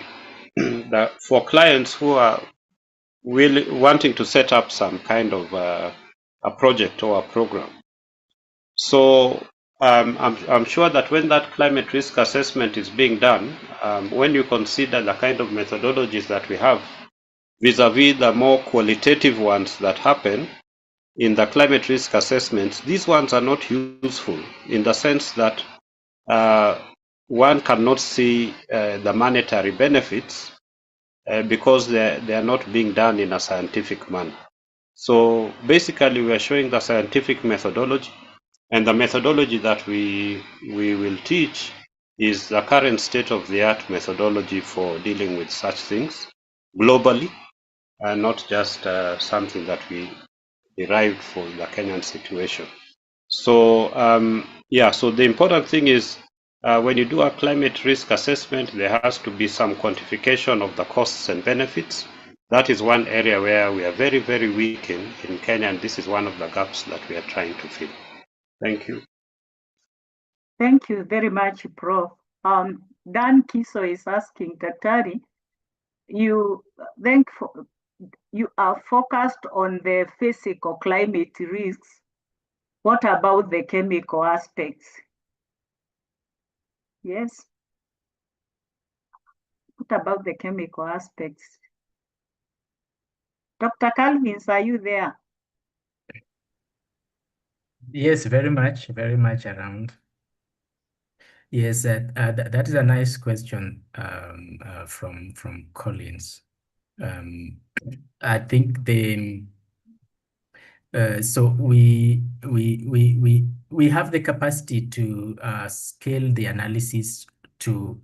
for clients who are wanting to set up some kind of a project or a program. So I'm sure that when that climate risk assessment is being done, when you consider the kind of methodologies that we have vis-a-vis the more qualitative ones that happen in the climate risk assessments, these ones are not useful in the sense that one cannot see the monetary benefits because they are not being done in a scientific manner. So basically we are showing the scientific methodology, and the methodology that we will teach is the current state-of-the-art methodology for dealing with such things globally, and not just something that we derived for the Kenyan situation. So yeah, so the important thing is when you do a climate risk assessment, there has to be some quantification of the costs and benefits. That is one area where we are very, very weak in Kenya, and this is one of the gaps that we are trying to fill. Thank you. Thank you very much, Prof. Dan Kiso is asking, Daktari, you are focused on the physical climate risks. What about the chemical aspects? Yes. What about the chemical aspects? Dr. Calvins, are you there? Yes, very much around. Yes, that is a nice question from Collins. I think so we have the capacity to scale the analysis to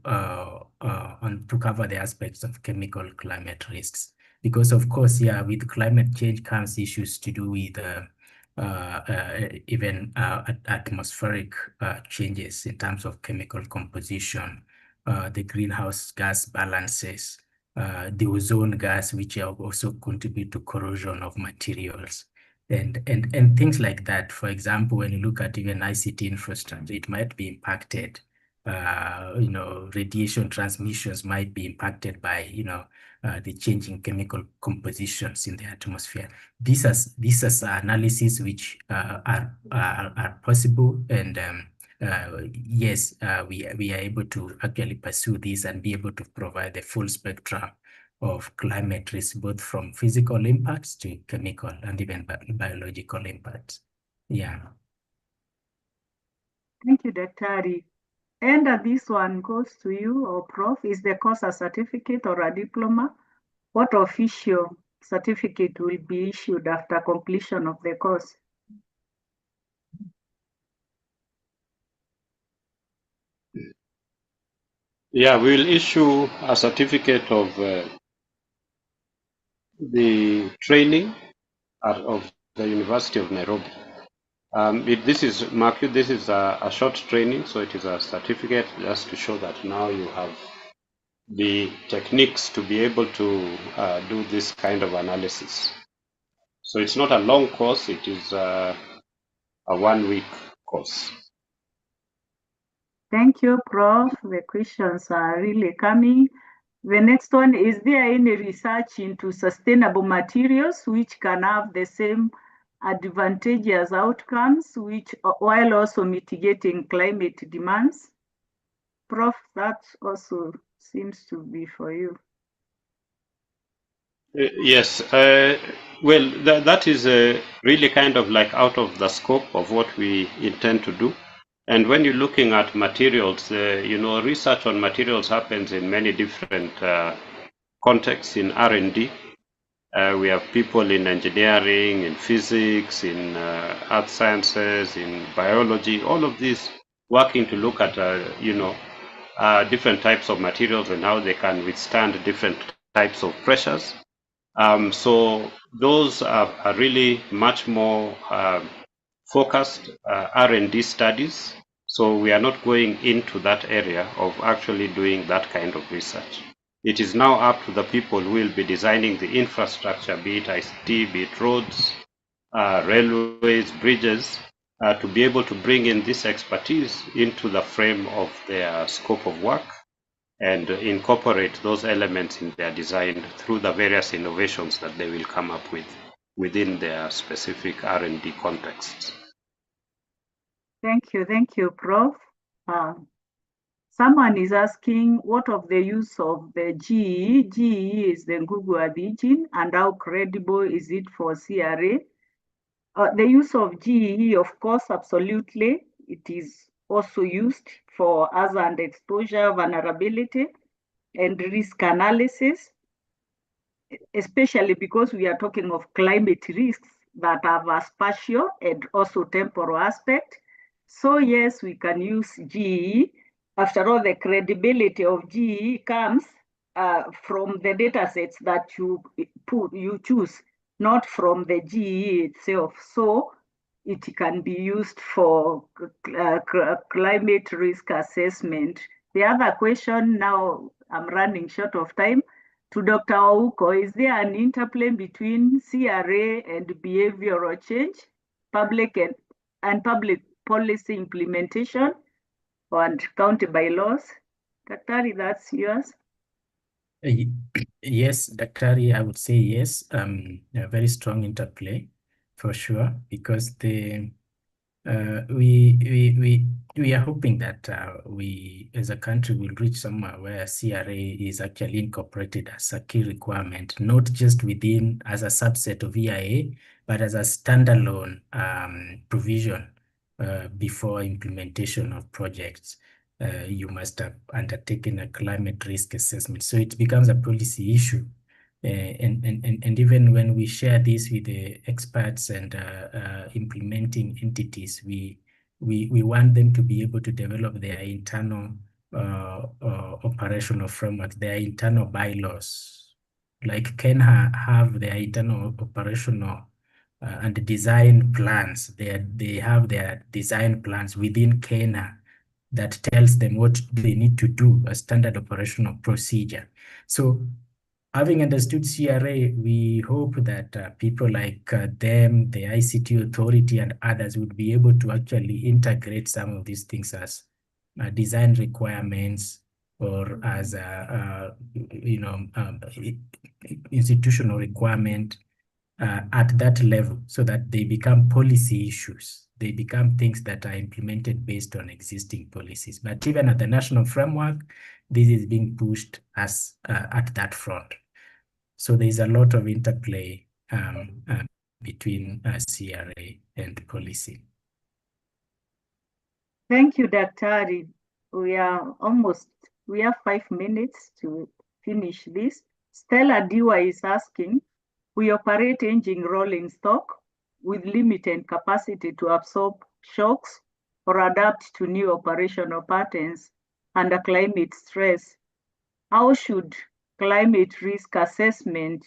cover the aspects of chemical climate risks. because of course, yeah, with climate change comes issues to do with even atmospheric changes in terms of chemical composition, the greenhouse gas balances, the ozone gas, which also contribute to corrosion of materials, and things like that. For example, when you look at even ICT infrastructure, it might be impacted. Radiation transmissions might be impacted by the changing chemical compositions in the atmosphere. These are analyses which are possible, and yes, we are able to actually pursue this and be able to provide the full spectrum of climate risk, both from physical impacts to chemical and even biological impacts. Yeah. Thank you, Daktari. And this one goes to you, or Prof. Is the course a certificate or a diploma? What official certificate will be issued after completion of the course? Yeah, we'll issue a certificate of the training of the University of Nairobi. This is a short training, so it is a certificate just to show that now you have the techniques to be able to do this kind of analysis. So it's not a long course, it is a 1-week course. Thank you, Prof. The questions are really coming. The next one, is there any research into sustainable materials which can have the same advantageous outcomes while also mitigating climate demands? Prof, that also seems to be for you. Yes, well, that is really kind of like out of the scope of what we intend to do. And when you're looking at materials, research on materials happens in many different contexts in R&D. We have people in engineering, in physics, in earth sciences, in biology, all of these working to look at, different types of materials and how they can withstand different types of pressures. So those are really much more focused R&D studies. So we are not going into that area of actually doing that kind of research. It is now up to the people who will be designing the infrastructure, be it ICT, be it roads, railways, bridges, to be able to bring in this expertise into the frame of their scope of work and incorporate those elements in their design through the various innovations that they will come up with within their specific R&D contexts. Thank you, Prof. Someone is asking, what of the use of the GE? GE is the Ngugu Adhijin, and how credible is it for CRA? The use of GE, of course, absolutely. It is also used for hazard exposure, vulnerability, and risk analysis, especially because we are talking of climate risks that have a spatial and also temporal aspect. So yes, we can use GE. After all, the credibility of GE comes from the data sets that you choose, not from the GE itself. So it can be used for climate risk assessment. The other question, now I'm running short of time, to Dr. Ouko, is there an interplay between CRA and behavioral change, public and public policy implementation, and county bylaws? Daktari, that's yours. Yes, Daktari, I would say yes. A very strong interplay for sure, because we are hoping that we as a country will reach somewhere where CRA is actually incorporated as a key requirement, not just within as a subset of EIA, but as a standalone provision before implementation of projects. You must have undertaken a climate risk assessment. So it becomes a policy issue. And even when we share this with the experts and implementing entities, we want them to be able to develop their internal operational framework, their internal bylaws, like KENHA have their internal operational and design plans. They have their design plans within KENHA that tells them what they need to do, a standard operational procedure. So having understood CRA, we hope that people like them, the ICT authority and others would be able to actually integrate some of these things as design requirements or as institutional requirement at that level, so that they become policy issues. They become things that are implemented based on existing policies. But even at the national framework, this is being pushed as at that front. So there's a lot of interplay between CRA and policy. Thank you, Daktari. We have 5 minutes to finish this. Stella Diwa is asking, we operate engine rolling stock with limited capacity to absorb shocks or adapt to new operational patterns under climate stress. How should climate risk assessment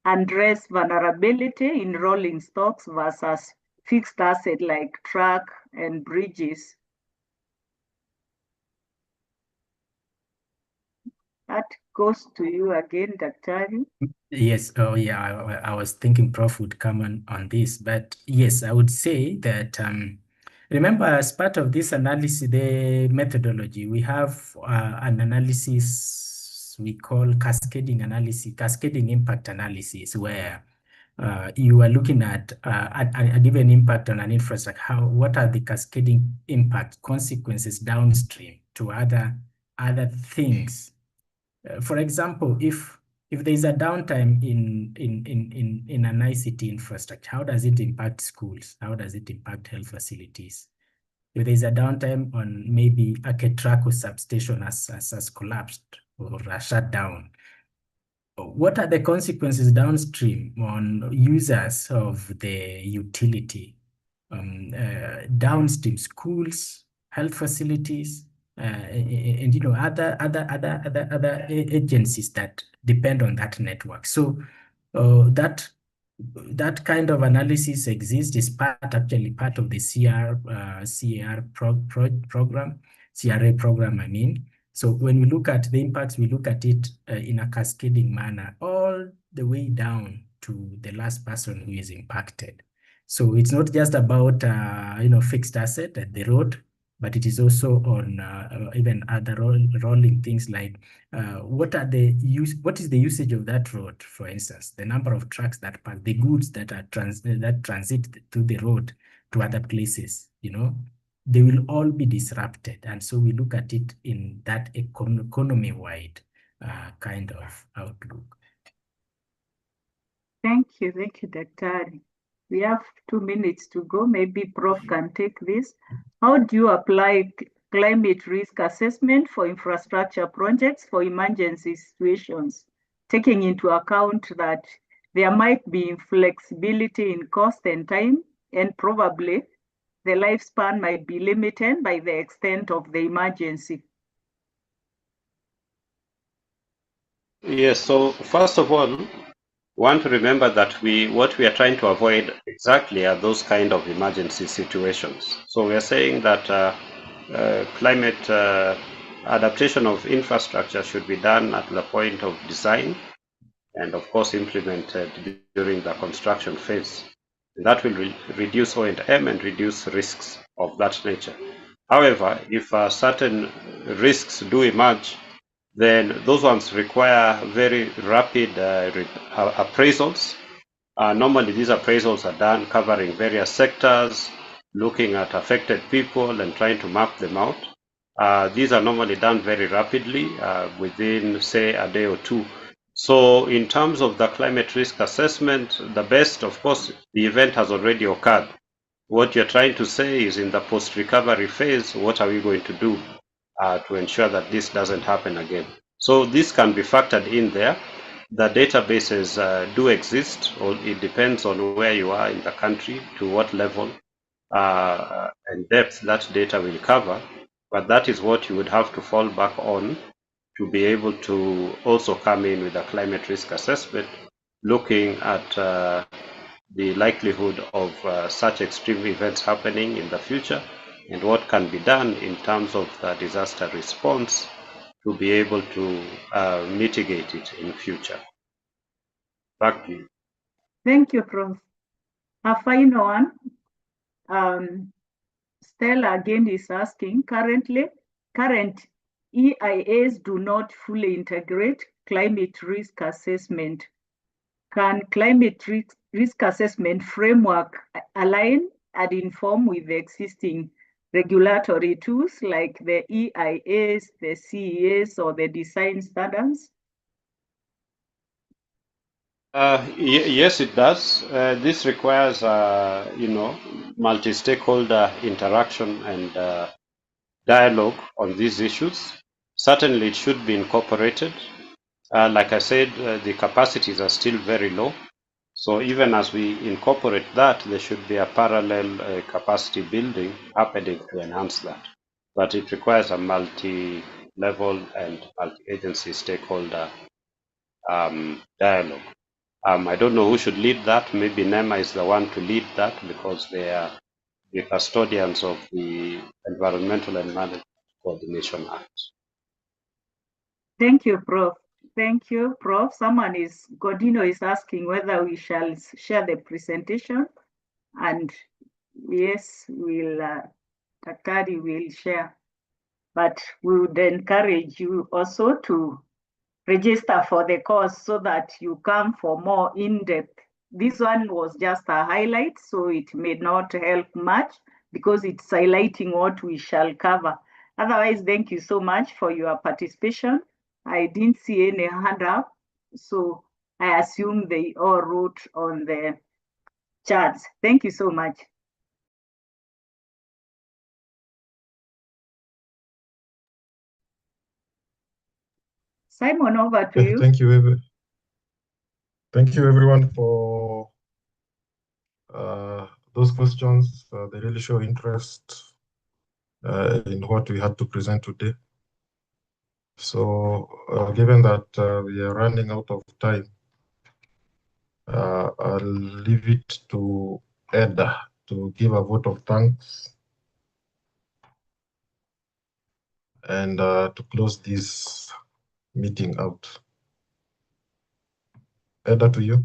address vulnerability in rolling stocks versus fixed asset like track and bridges? That goes to you again, Daktari. Yes, oh yeah, I was thinking Prof would come on this, but yes, I would say that remember, as part of this analysis, the methodology, we have an analysis we call cascading analysis, cascading impact analysis, where you are looking at a given impact on an infrastructure. What are the cascading impact consequences downstream to other things? For example, if there is a downtime in an ICT infrastructure, how does it impact schools? How does it impact health facilities? If there is a downtime on maybe a KETRACO substation has collapsed or shut down, what are the consequences downstream on users of the utility? Downstream schools, health facilities, and other agencies that depend on that network. So that kind of analysis exists, is actually part of the CRA program, I mean. So when we look at the impacts, we look at it in a cascading manner, all the way down to the last person who is impacted. So it's not just about fixed asset at the road, but it is also on even other rolling things like what is the usage of that road, for instance, the number of trucks that pass, the goods that are that transit through the road to other places, they will all be disrupted. And so we look at it in that economy-wide kind of outlook. Thank you, Daktari. We have 2 minutes to go. Maybe Prof can take this. How do you apply climate risk assessment for infrastructure projects for emergency situations, taking into account that there might be flexibility in cost and time, and probably the lifespan might be limited by the extent of the emergency? Yes, so first of all, want to remember that what we are trying to avoid exactly are those kind of emergency situations. So we are saying that climate adaptation of infrastructure should be done at the point of design and of course implemented during the construction phase. That will reduce O&M and reduce risks of that nature. However, if certain risks do emerge, then those ones require very rapid appraisals. Normally, these appraisals are done covering various sectors, looking at affected people and trying to map them out. These are normally done very rapidly within, say, a day or two. So in terms of the climate risk assessment, the best, of course, the event has already occurred. What you're trying to say is in the post-recovery phase, what are we going to do to ensure that this doesn't happen again? So this can be factored in there. The databases do exist, or it depends on where you are in the country, to what level and depth that data will cover. But that is what you would have to fall back on to be able to also come in with a climate risk assessment, looking at the likelihood of such extreme events happening in the future and what can be done in terms of disaster response to be able to mitigate it in future. Back to you. Thank you, Prof. A final one. Stella again is asking, current EIAs do not fully integrate climate risk assessment. Can climate risk assessment framework align and inform with the existing regulatory tools like the EIAs, the CEAs, or the design standards? Yes, it does. This requires, multi-stakeholder interaction and dialogue on these issues. Certainly, it should be incorporated. Like I said, the capacities are still very low. So even as we incorporate that, there should be a parallel capacity building happening to enhance that. But it requires a multi-level and multi-agency stakeholder dialogue. I don't know who should lead that. Maybe NEMA is the one to lead that because they are the custodians of the Environmental and Management Coordination Act. Thank you, Prof. Thank you, Prof. Godino is asking whether we shall share the presentation. And yes, Daktari will share. But we would encourage you also to register for the course so that you come for more in-depth. This one was just a highlight, so it may not help much because it's highlighting what we shall cover. Otherwise, thank you so much for your participation. I didn't see any hand up, so I assume they all wrote on the charts. Thank you so much. Simon, over to you. Thank you. Thank you, everyone, for those questions. They really show interest in what we had to present today. So, given that we are running out of time, I'll leave it to Eda to give a vote of thanks and to close this meeting out. Eda, to you.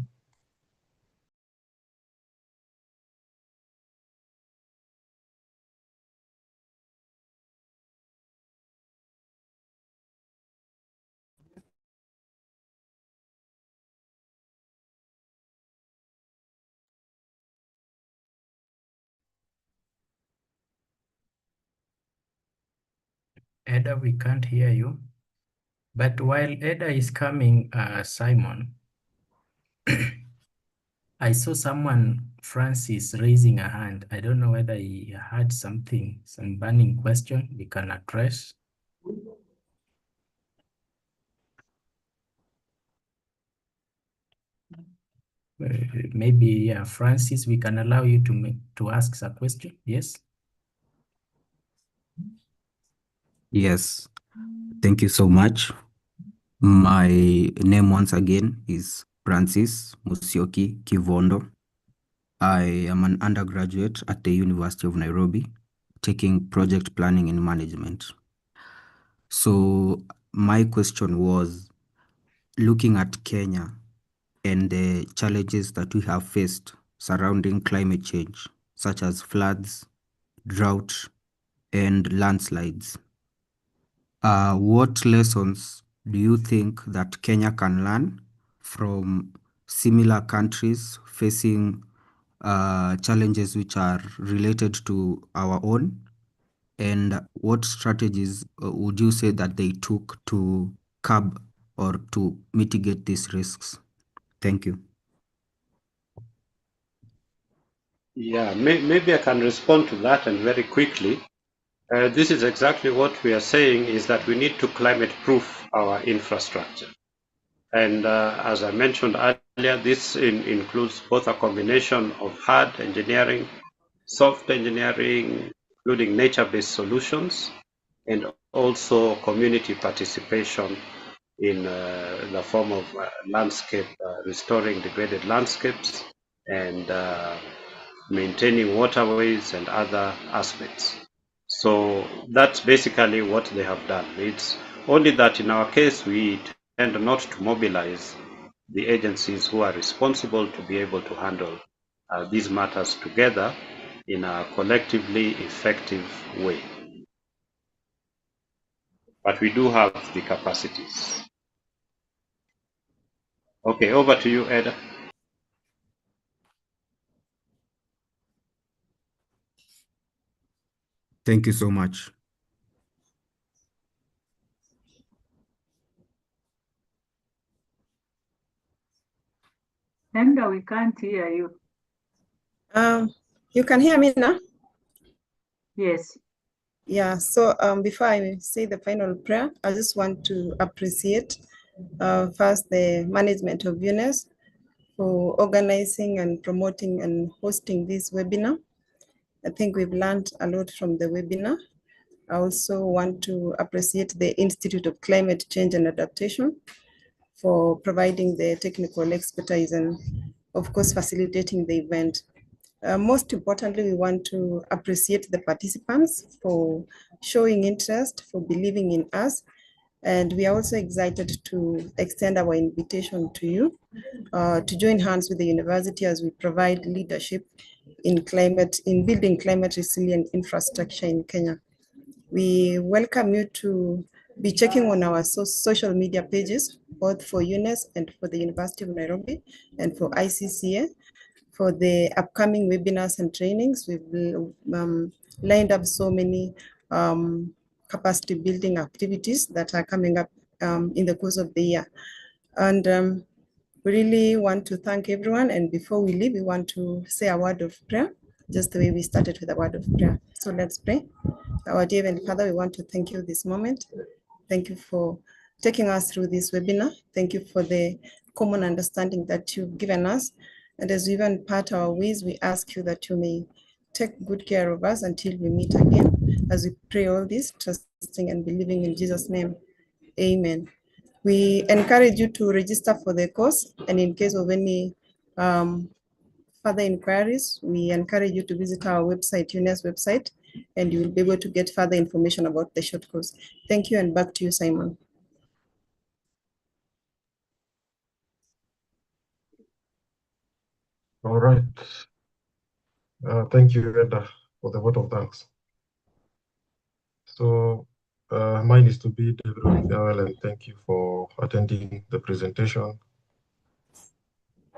Eda, we can't hear you. But while Eda is coming, Simon, I saw someone, Francis, raising a hand. I don't know whether he had some burning question we can address. Maybe, Francis, we can allow you to ask a question. Yes? Yes, thank you so much. My name once again is Francis Musyoki Kivondo. I am an undergraduate at the University of Nairobi, taking project planning and management. So my question was, looking at Kenya and the challenges that we have faced surrounding climate change, such as floods, drought, and landslides. What lessons do you think that Kenya can learn from similar countries facing challenges which are related to our own? And what strategies would you say that they took to curb or to mitigate these risks? Thank you. Yeah, maybe I can respond to that, and very quickly. This is exactly what we are saying, is that we need to climate-proof our infrastructure. And as I mentioned earlier, this includes both a combination of hard engineering, soft engineering, including nature-based solutions, and also community participation in the form of landscape, restoring degraded landscapes and maintaining waterways and other aspects. So that's basically what they have done. It's only that in our case, we tend not to mobilize the agencies who are responsible to be able to handle these matters together in a collectively effective way. But we do have the capacities. Okay, over to you, Ed. Thank you so much. Linda, we can't hear you. You can hear me now? Yes. Yeah, so before I say the final prayer, I just want to appreciate first the management of UNES for organizing and promoting and hosting this webinar. I think we've learned a lot from the webinar. I also want to appreciate the Institute of Climate Change and Adaptation for providing the technical expertise and of course facilitating the event. Most importantly, we want to appreciate the participants for showing interest, for believing in us. And we are also excited to extend our invitation to you to join hands with the university as we provide leadership in building climate resilient infrastructure in Kenya. We welcome you to be checking on our social media pages, both for UNES and for the University of Nairobi and for ICCA. For the upcoming webinars and trainings, we've lined up so many capacity building activities that are coming up in the course of the year. And we really want to thank everyone. And before we leave, we want to say a word of prayer, just the way we started with a word of prayer. So let's pray. Our dear Heavenly Father, we want to thank you this moment. Thank you for taking us through this webinar. Thank you for the common understanding that you've given us. And as we even part our ways, we ask you that you may take good care of us until we meet again. As we pray all this, trusting and believing in Jesus' name. Amen. We encourage you to register for the course, and in case of any further inquiries, we encourage you to visit our website, UNES website, and you will be able to get further information about the short course. Thank you, and back to you, Simon. All right. Thank you, Eda, for the vote of thanks. So mine is to bid everyone farewell and thank you for attending the presentation.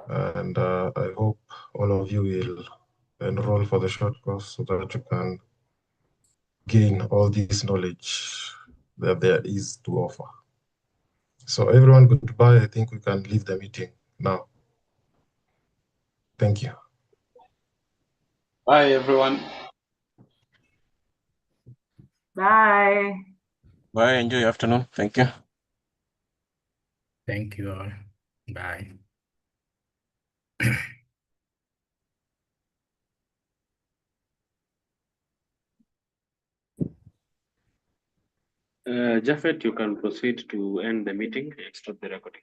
And I hope all of you will enroll for the short course so that you can gain all this knowledge that there is to offer. So everyone, goodbye. I think we can leave the meeting now. Thank you. Bye, everyone. Bye. Bye. Enjoy your afternoon. Thank you. Thank you all. Bye. Japhet, you can proceed to end the meeting and stop the recording.